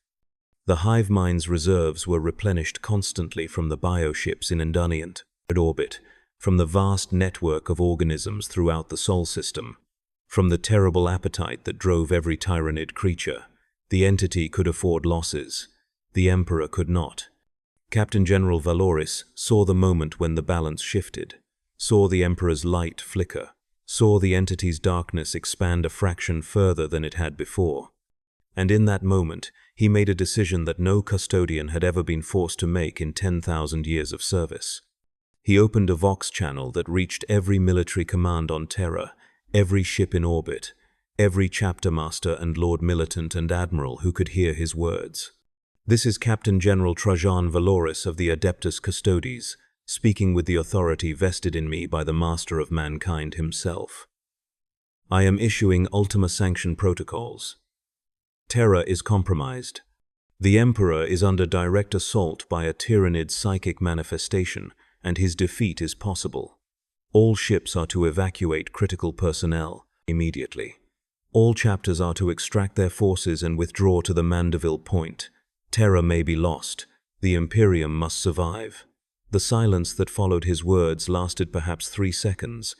The hive mind's reserves were replenished constantly from the bioships in Indunient orbit, from the vast network of organisms throughout the Sol system. From the terrible appetite that drove every Tyranid creature, the entity could afford losses. The Emperor could not. Captain General Valoris saw the moment when the balance shifted, saw the Emperor's light flicker, saw the entity's darkness expand a fraction further than it had before. And in that moment, he made a decision that no custodian had ever been forced to make in 10,000 years of service. He opened a Vox channel that reached every military command on Terra, every ship in orbit, every chapter master and lord militant and admiral who could hear his words. This is Captain General Trajan Valoris of the Adeptus Custodes, speaking with the authority vested in me by the Master of Mankind himself. I am issuing Ultima Sanction protocols. Terra is compromised. The Emperor is under direct assault by a Tyranid psychic manifestation, and his defeat is possible. All ships are to evacuate critical personnel immediately. All chapters are to extract their forces and withdraw to the Mandeville Point. Terra may be lost. The Imperium must survive. The silence that followed his words lasted perhaps 3 seconds.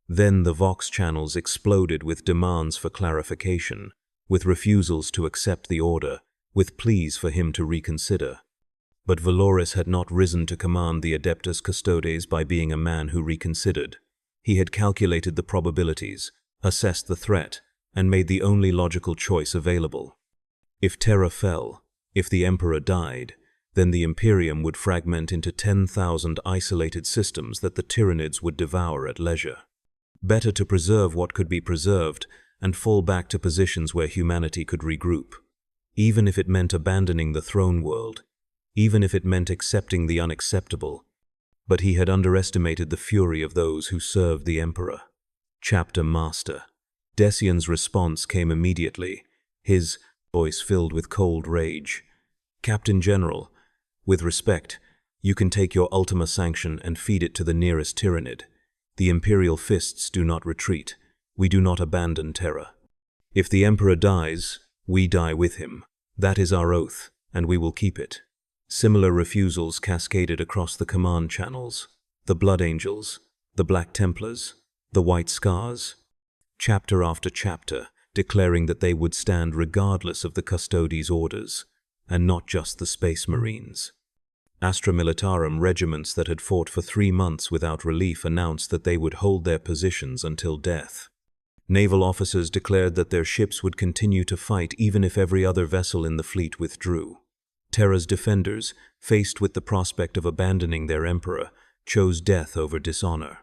Then the Vox channels exploded with demands for clarification, with refusals to accept the order, with pleas for him to reconsider. But Valoris had not risen to command the Adeptus Custodes by being a man who reconsidered. He had calculated the probabilities, assessed the threat, and made the only logical choice available. If Terra fell, if the Emperor died, then the Imperium would fragment into 10,000 isolated systems that the Tyranids would devour at leisure. Better to preserve what could be preserved and fall back to positions where humanity could regroup, even if it meant abandoning the throne world, even if it meant accepting the unacceptable. But he had underestimated the fury of those who served the Emperor. Chapter Master. Decian's response came immediately, his voice filled with cold rage. Captain General, with respect, you can take your Ultima Sanction and feed it to the nearest Tyranid. The Imperial fists do not retreat. We do not abandon Terra. If the Emperor dies, we die with him. That is our oath, and we will keep it. Similar refusals cascaded across the command channels. The Blood Angels, the Black Templars, the White Scars. Chapter after chapter, declaring that they would stand regardless of the Custodes' orders, and not just the Space Marines. Astra Militarum regiments that had fought for 3 months without relief announced that they would hold their positions until death. Naval officers declared that their ships would continue to fight even if every other vessel in the fleet withdrew. Terra's defenders, faced with the prospect of abandoning their emperor, chose death over dishonor.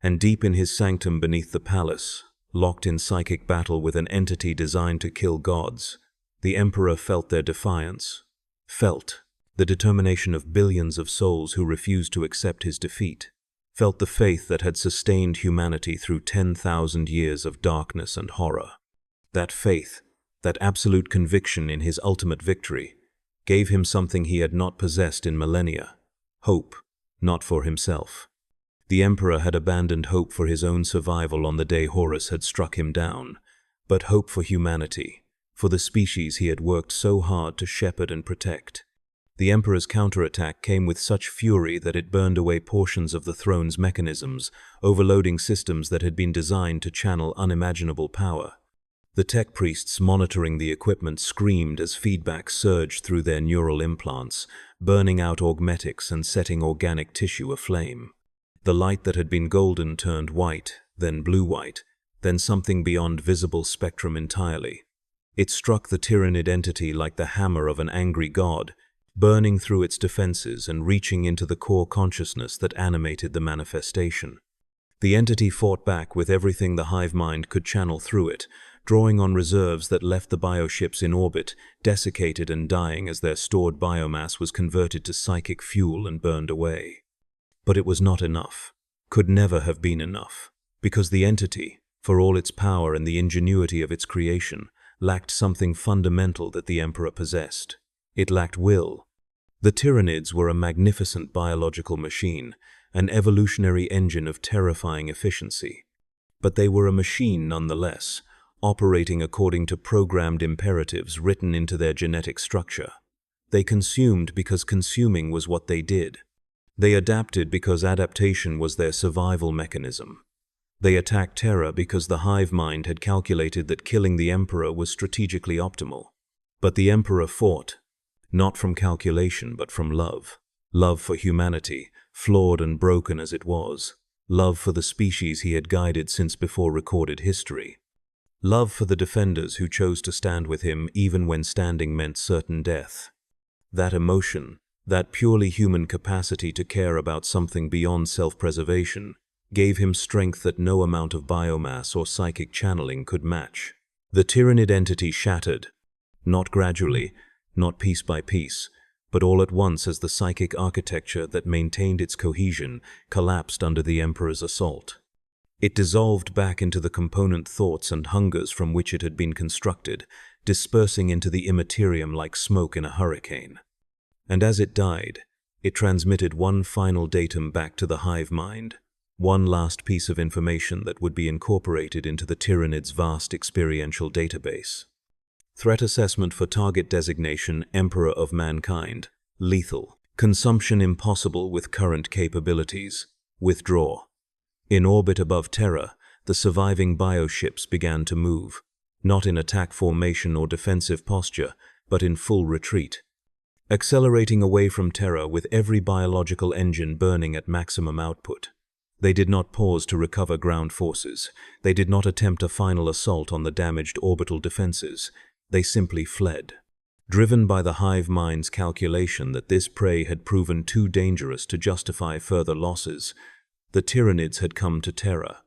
And deep in his sanctum beneath the palace, locked in psychic battle with an entity designed to kill gods, the emperor felt their defiance, felt the determination of billions of souls who refused to accept his defeat, felt the faith that had sustained humanity through 10,000 years of darkness and horror. That faith, that absolute conviction in his ultimate victory, gave him something he had not possessed in millennia: hope, not for himself. The Emperor had abandoned hope for his own survival on the day Horus had struck him down, but hope for humanity, for the species he had worked so hard to shepherd and protect. The Emperor's counterattack came with such fury that it burned away portions of the throne's mechanisms, overloading systems that had been designed to channel unimaginable power. The tech priests monitoring the equipment screamed as feedback surged through their neural implants, burning out augmetics and setting organic tissue aflame. The light that had been golden turned white, then blue-white, then something beyond visible spectrum entirely. It struck the Tyranid entity like the hammer of an angry god, burning through its defenses and reaching into the core consciousness that animated the manifestation. The entity fought back with everything the hive mind could channel through it, drawing on reserves that left the bioships in orbit, desiccated and dying as their stored biomass was converted to psychic fuel and burned away. But it was not enough, could never have been enough, because the entity, for all its power and the ingenuity of its creation, lacked something fundamental that the Emperor possessed. It lacked will. The Tyranids were a magnificent biological machine, an evolutionary engine of terrifying efficiency. But they were a machine nonetheless, operating according to programmed imperatives written into their genetic structure. They consumed because consuming was what they did. They adapted because adaptation was their survival mechanism. They attacked Terra because the hive mind had calculated that killing the Emperor was strategically optimal. But the Emperor fought, not from calculation but from love. Love for humanity, flawed and broken as it was. Love for the species he had guided since before recorded history. Love for the defenders who chose to stand with him even when standing meant certain death. That emotion, that purely human capacity to care about something beyond self-preservation, gave him strength that no amount of biomass or psychic channeling could match. The Tyranid entity shattered, not gradually, not piece by piece, but all at once as the psychic architecture that maintained its cohesion collapsed under the Emperor's assault. It dissolved back into the component thoughts and hungers from which it had been constructed, dispersing into the immaterium like smoke in a hurricane. And as it died, it transmitted one final datum back to the hive mind, one last piece of information that would be incorporated into the Tyranid's vast experiential database. Threat assessment for target designation Emperor of Mankind, lethal. Consumption impossible with current capabilities. Withdraw. In orbit above Terra, the surviving bioships began to move, not in attack formation or defensive posture, but in full retreat, accelerating away from Terra with every biological engine burning at maximum output. They did not pause to recover ground forces. They did not attempt a final assault on the damaged orbital defenses. They simply fled. Driven by the hive mind's calculation that this prey had proven too dangerous to justify further losses, the Tyranids had come to Terra.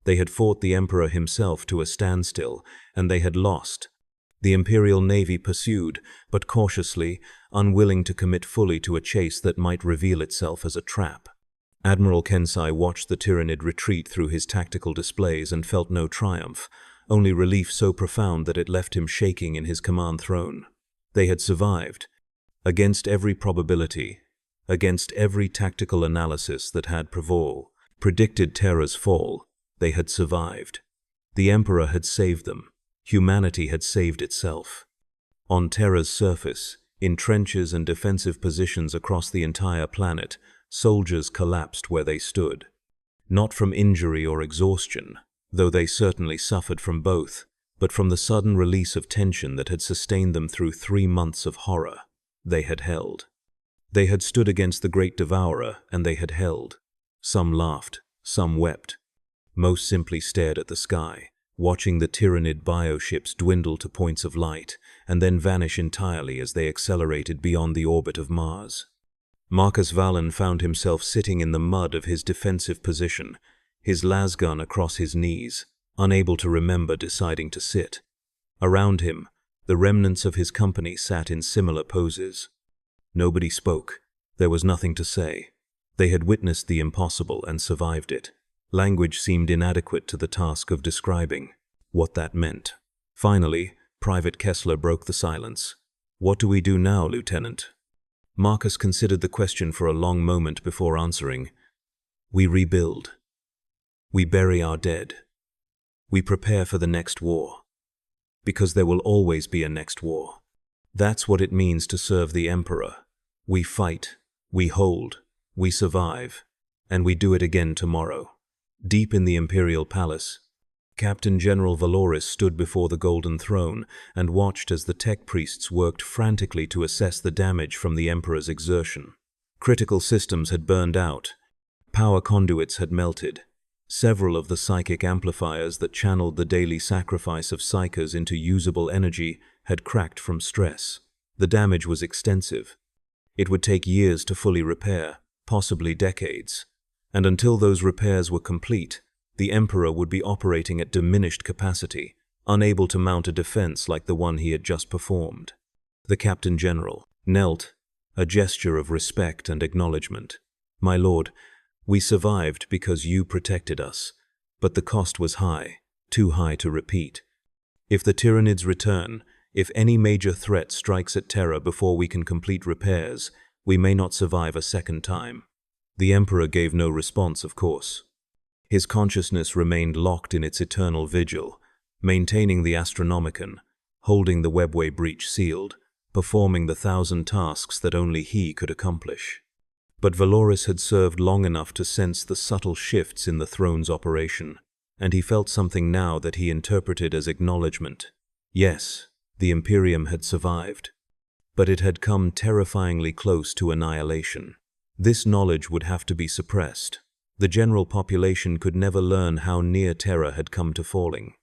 They had fought the Emperor himself to a standstill, and they had lost. The Imperial Navy pursued, but cautiously, unwilling to commit fully to a chase that might reveal itself as a trap. Admiral Kensai watched the Tyranid retreat through his tactical displays and felt no triumph, only relief so profound that it left him shaking in his command throne. They had survived. Against every probability, against every tactical analysis that had predicted Terra's fall, they had survived. The Emperor had saved them. Humanity had saved itself. On Terra's surface, in trenches and defensive positions across the entire planet, soldiers collapsed where they stood. Not from injury or exhaustion, though they certainly suffered from both, but from the sudden release of tension that had sustained them through 3 months of horror. They had held. They had stood against the Great Devourer, and they had held. Some laughed, some wept. Most simply stared at the sky, watching the Tyranid bioships dwindle to points of light, and then vanish entirely as they accelerated beyond the orbit of Mars. Marcus Vallon found himself sitting in the mud of his defensive position, his lasgun across his knees, unable to remember deciding to sit. Around him, the remnants of his company sat in similar poses. Nobody spoke. There was nothing to say. They had witnessed the impossible and survived it. Language seemed inadequate to the task of describing what that meant. Finally, Private Kessler broke the silence. "What do we do now, Lieutenant?" Marcus considered the question for a long moment before answering. "We rebuild. We bury our dead. We prepare for the next war. Because there will always be a next war. That's what it means to serve the Emperor. We fight, we hold, we survive, and we do it again tomorrow." Deep in the Imperial Palace, Captain General Valoris stood before the Golden Throne and watched as the tech priests worked frantically to assess the damage from the Emperor's exertion. Critical systems had burned out. Power conduits had melted. Several of the psychic amplifiers that channeled the daily sacrifice of psychers into usable energy had cracked from stress. The damage was extensive. It would take years to fully repair, possibly decades. And until those repairs were complete, the Emperor would be operating at diminished capacity, unable to mount a defense like the one he had just performed. The Captain General knelt, a gesture of respect and acknowledgement. "My lord, we survived because you protected us, but the cost was high, too high to repeat. If the Tyranids return, if any major threat strikes at Terra before we can complete repairs, we may not survive a second time." The Emperor gave no response, of course. His consciousness remained locked in its eternal vigil, maintaining the Astronomicon, holding the webway breach sealed, performing the 1,000 tasks that only he could accomplish. But Valoris had served long enough to sense the subtle shifts in the throne's operation. and he felt something now that he interpreted as acknowledgement. Yes, the Imperium had survived, but it had come terrifyingly close to annihilation. This knowledge would have to be suppressed. The general population could never learn how near Terra had come to falling.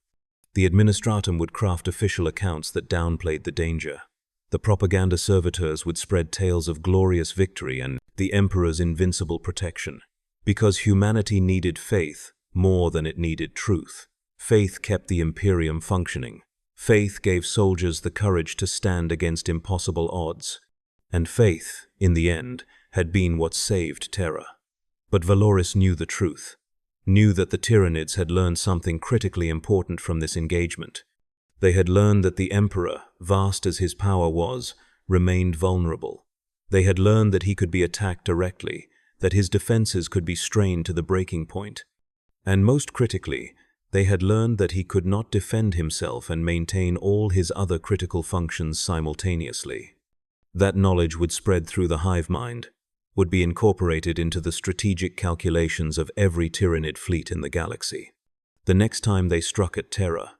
The administratum would craft official accounts that downplayed the danger. The propaganda servitors would spread tales of glorious victory and the Emperor's invincible protection. Because humanity needed faith more than it needed truth. Faith kept the Imperium functioning. Faith gave soldiers the courage to stand against impossible odds. And faith, in the end, had been what saved Terra. But Valoris knew the truth, knew that the Tyranids had learned something critically important from this engagement. They had learned that the Emperor, vast as his power was, remained vulnerable. They had learned that he could be attacked directly, that his defenses could be strained to the breaking point. And most critically, they had learned that he could not defend himself and maintain all his other critical functions simultaneously. That knowledge would spread through the hive mind, would be incorporated into the strategic calculations of every Tyranid fleet in the galaxy. The next time they struck at Terra,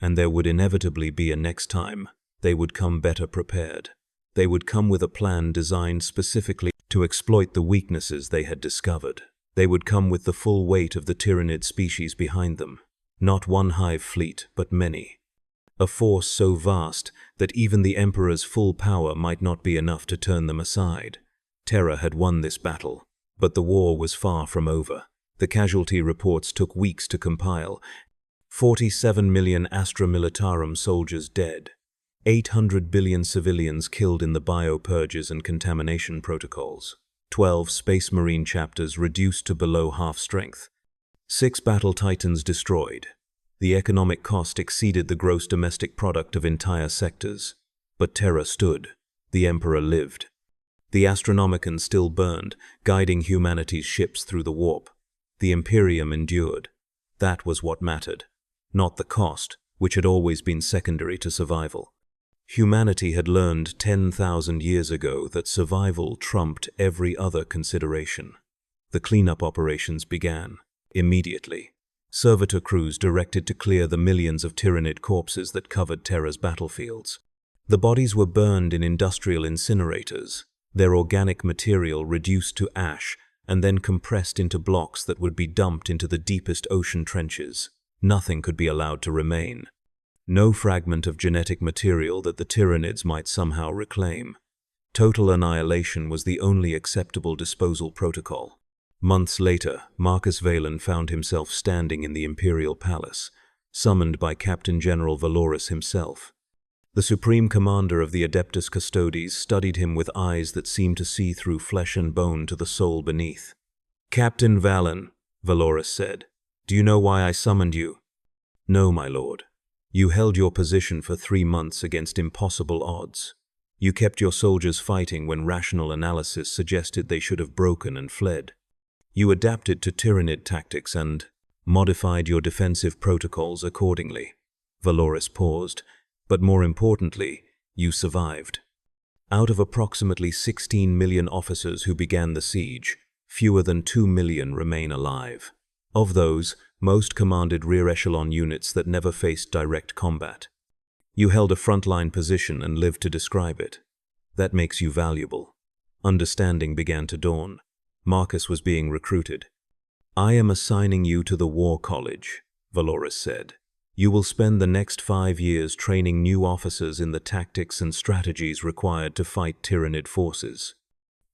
and there would inevitably be a next time, they would come better prepared. They would come with a plan designed specifically to exploit the weaknesses they had discovered. They would come with the full weight of the Tyranid species behind them. Not one hive fleet, but many. A force so vast that even the Emperor's full power might not be enough to turn them aside. Terra had won this battle, but the war was far from over. The casualty reports took weeks to compile. 47 million Astra Militarum soldiers dead. 800 billion civilians killed in the bio-purges and contamination protocols. 12 Space Marine chapters reduced to below half strength. 6 battle titans destroyed. The economic cost exceeded the gross domestic product of entire sectors. But Terra stood. The Emperor lived. The Astronomicon still burned, guiding humanity's ships through the warp. The Imperium endured. That was what mattered. Not the cost, which had always been secondary to survival. Humanity had learned 10,000 years ago that survival trumped every other consideration. The cleanup operations began. Immediately. Servitor crews directed to clear the millions of Tyranid corpses that covered Terra's battlefields. The bodies were burned in industrial incinerators, their organic material reduced to ash and then compressed into blocks that would be dumped into the deepest ocean trenches. Nothing could be allowed to remain. No fragment of genetic material that the Tyranids might somehow reclaim. Total annihilation was the only acceptable disposal protocol. Months later, Marcus Valen found himself standing in the Imperial Palace, summoned by Captain General Valoris himself. The Supreme Commander of the Adeptus Custodes studied him with eyes that seemed to see through flesh and bone to the soul beneath. "Captain Valen," Valoris said, "do you know why I summoned you?" "No, my lord. You held your position for 3 months against impossible odds. You kept your soldiers fighting when rational analysis suggested they should have broken and fled. You adapted to Tyranid tactics and modified your defensive protocols accordingly." Valoris paused, but more importantly, you survived. Out of approximately 16 million officers who began the siege, fewer than 2 million remain alive. Of those, most commanded rear echelon units that never faced direct combat. You held a frontline position and lived to describe it. That makes you valuable. Understanding began to dawn. Marcus was being recruited. "I am assigning you to the War College," Valoris said. "You will spend the next 5 years training new officers in the tactics and strategies required to fight Tyranid forces.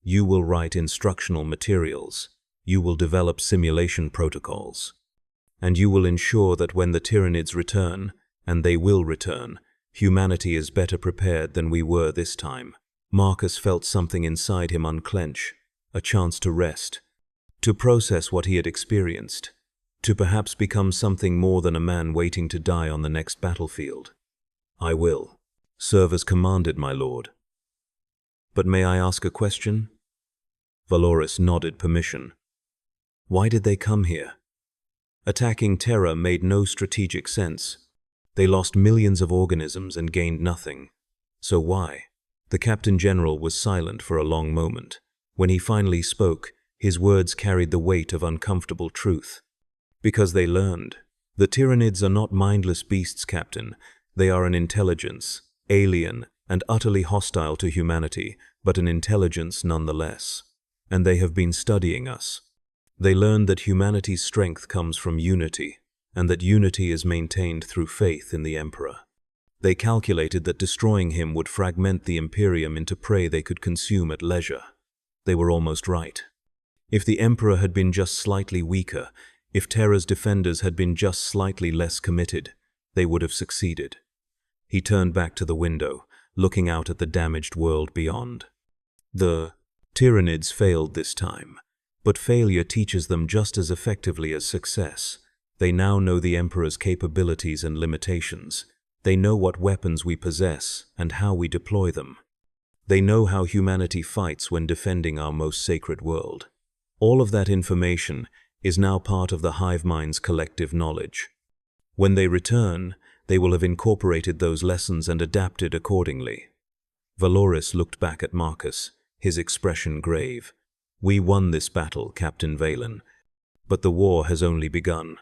You will write instructional materials. You will develop simulation protocols. And you will ensure that when the Tyranids return, and they will return, humanity is better prepared than we were this time." Marcus felt something inside him unclench. A chance to rest, to process what he had experienced, to perhaps become something more than a man waiting to die on the next battlefield. "I will. Serve as commanded, my lord." "But may I ask a question?" Valoris nodded permission. Why did they come here? Attacking Terra made no strategic sense. They lost millions of organisms and gained nothing. So why? The Captain General was silent for a long moment. When he finally spoke, his words carried the weight of uncomfortable truth. "Because they learned. The Tyranids are not mindless beasts, Captain. They are an intelligence, alien and utterly hostile to humanity, but an intelligence nonetheless. And they have been studying us. They learned that humanity's strength comes from unity, and that unity is maintained through faith in the Emperor. They calculated that destroying him would fragment the Imperium into prey they could consume at leisure. They were almost right. If the Emperor had been just slightly weaker, if Terra's defenders had been just slightly less committed, they would have succeeded. He turned back to the window, looking out at the damaged world beyond. The Tyranids failed this time, but failure teaches them just as effectively as success. They now know the Emperor's capabilities and limitations. They know what weapons we possess and how we deploy them. They know how humanity fights when defending our most sacred world. All of that information is now part of the hive mind's collective knowledge. When they return, they will have incorporated those lessons and adapted accordingly. Valoris looked back at Marcus, his expression grave. We won this battle, Captain Valen, but the war has only begun.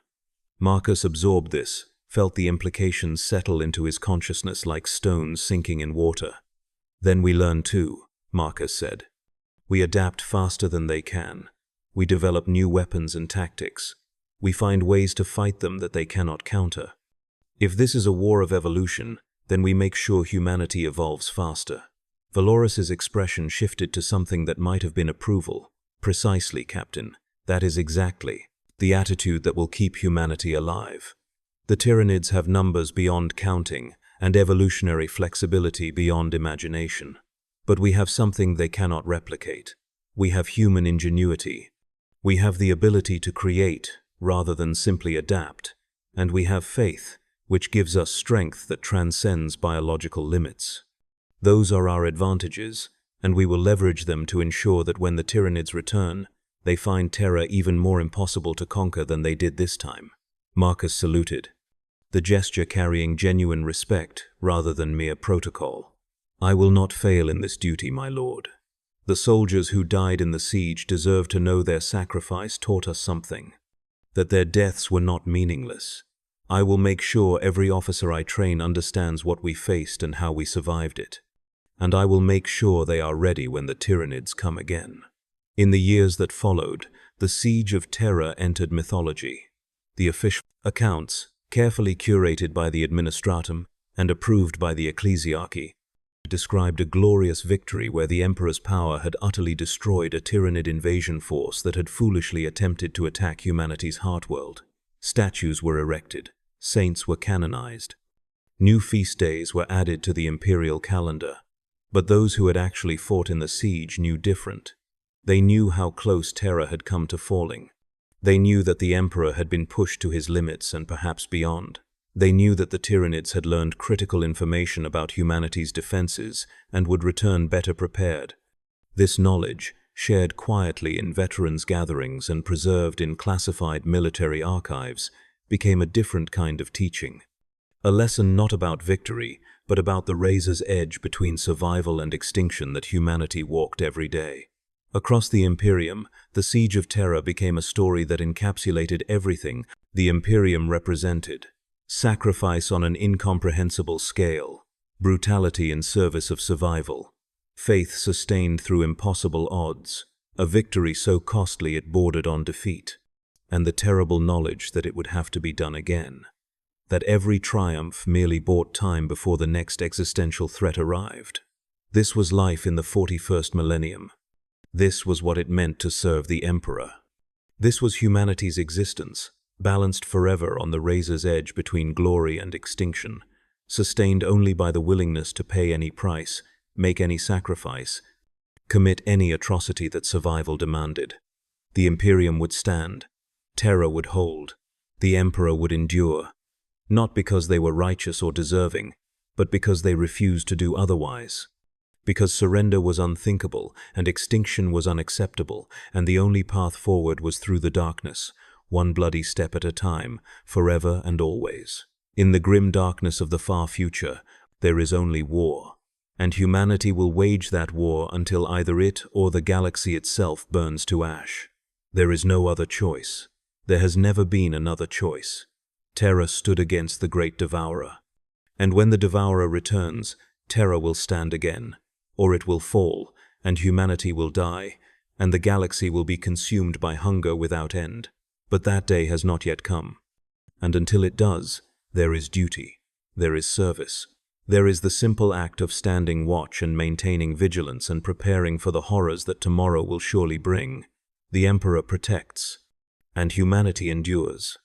Marcus absorbed this, felt the implications settle into his consciousness like stones sinking in water. Then we learn too, Marcus said. We adapt faster than they can. We develop new weapons and tactics. We find ways to fight them that they cannot counter. If this is a war of evolution, then we make sure humanity evolves faster. Valoris's expression shifted to something that might have been approval. Precisely, Captain. That is exactly the attitude that will keep humanity alive. The Tyranids have numbers beyond counting and evolutionary flexibility beyond imagination. But we have something they cannot replicate. We have human ingenuity. We have the ability to create rather than simply adapt. And we have faith, which gives us strength that transcends biological limits. Those are our advantages, and we will leverage them to ensure that when the Tyranids return, they find Terra even more impossible to conquer than they did this time. Marcus saluted, the gesture carrying genuine respect rather than mere protocol. I will not fail in this duty, my lord. The soldiers who died in the siege deserve to know their sacrifice taught us something, that their deaths were not meaningless. I will make sure every officer I train understands what we faced and how we survived it. And I will make sure they are ready when the Tyranids come again. In the years that followed, the Siege of Terra entered mythology. The official accounts, carefully curated by the Administratum and approved by the Ecclesiarchy, described a glorious victory where the Emperor's power had utterly destroyed a Tyranid invasion force that had foolishly attempted to attack humanity's heartworld. Statues were erected, saints were canonized. New feast days were added to the imperial calendar. But those who had actually fought in the siege knew different. They knew how close Terra had come to falling. They knew that the Emperor had been pushed to his limits and perhaps beyond. They knew that the Tyranids had learned critical information about humanity's defenses and would return better prepared. This knowledge, shared quietly in veterans' gatherings and preserved in classified military archives, became a different kind of teaching. A lesson not about victory, but about the razor's edge between survival and extinction that humanity walked every day. Across the Imperium, the Siege of Terra became a story that encapsulated everything the Imperium represented. Sacrifice on an incomprehensible scale, brutality in service of survival, faith sustained through impossible odds, a victory so costly it bordered on defeat, and the terrible knowledge that it would have to be done again. That every triumph merely bought time before the next existential threat arrived. This was life in the 41st millennium. This was what it meant to serve the Emperor. This was humanity's existence, balanced forever on the razor's edge between glory and extinction, sustained only by the willingness to pay any price, make any sacrifice, commit any atrocity that survival demanded. The Imperium would stand, Terra would hold, the Emperor would endure, not because they were righteous or deserving, but because they refused to do otherwise. Because surrender was unthinkable and extinction was unacceptable, and the only path forward was through the darkness, one bloody step at a time, forever and always. In the grim darkness of the far future, there is only war, and humanity will wage that war until either it or the galaxy itself burns to ash. There is no other choice. There has never been another choice. Terra stood against the Great Devourer. And when the Devourer returns, Terra will stand again, or it will fall, and humanity will die, and the galaxy will be consumed by hunger without end. But that day has not yet come. And until it does, there is duty, there is service. There is the simple act of standing watch and maintaining vigilance and preparing for the horrors that tomorrow will surely bring. The Emperor protects, and humanity endures.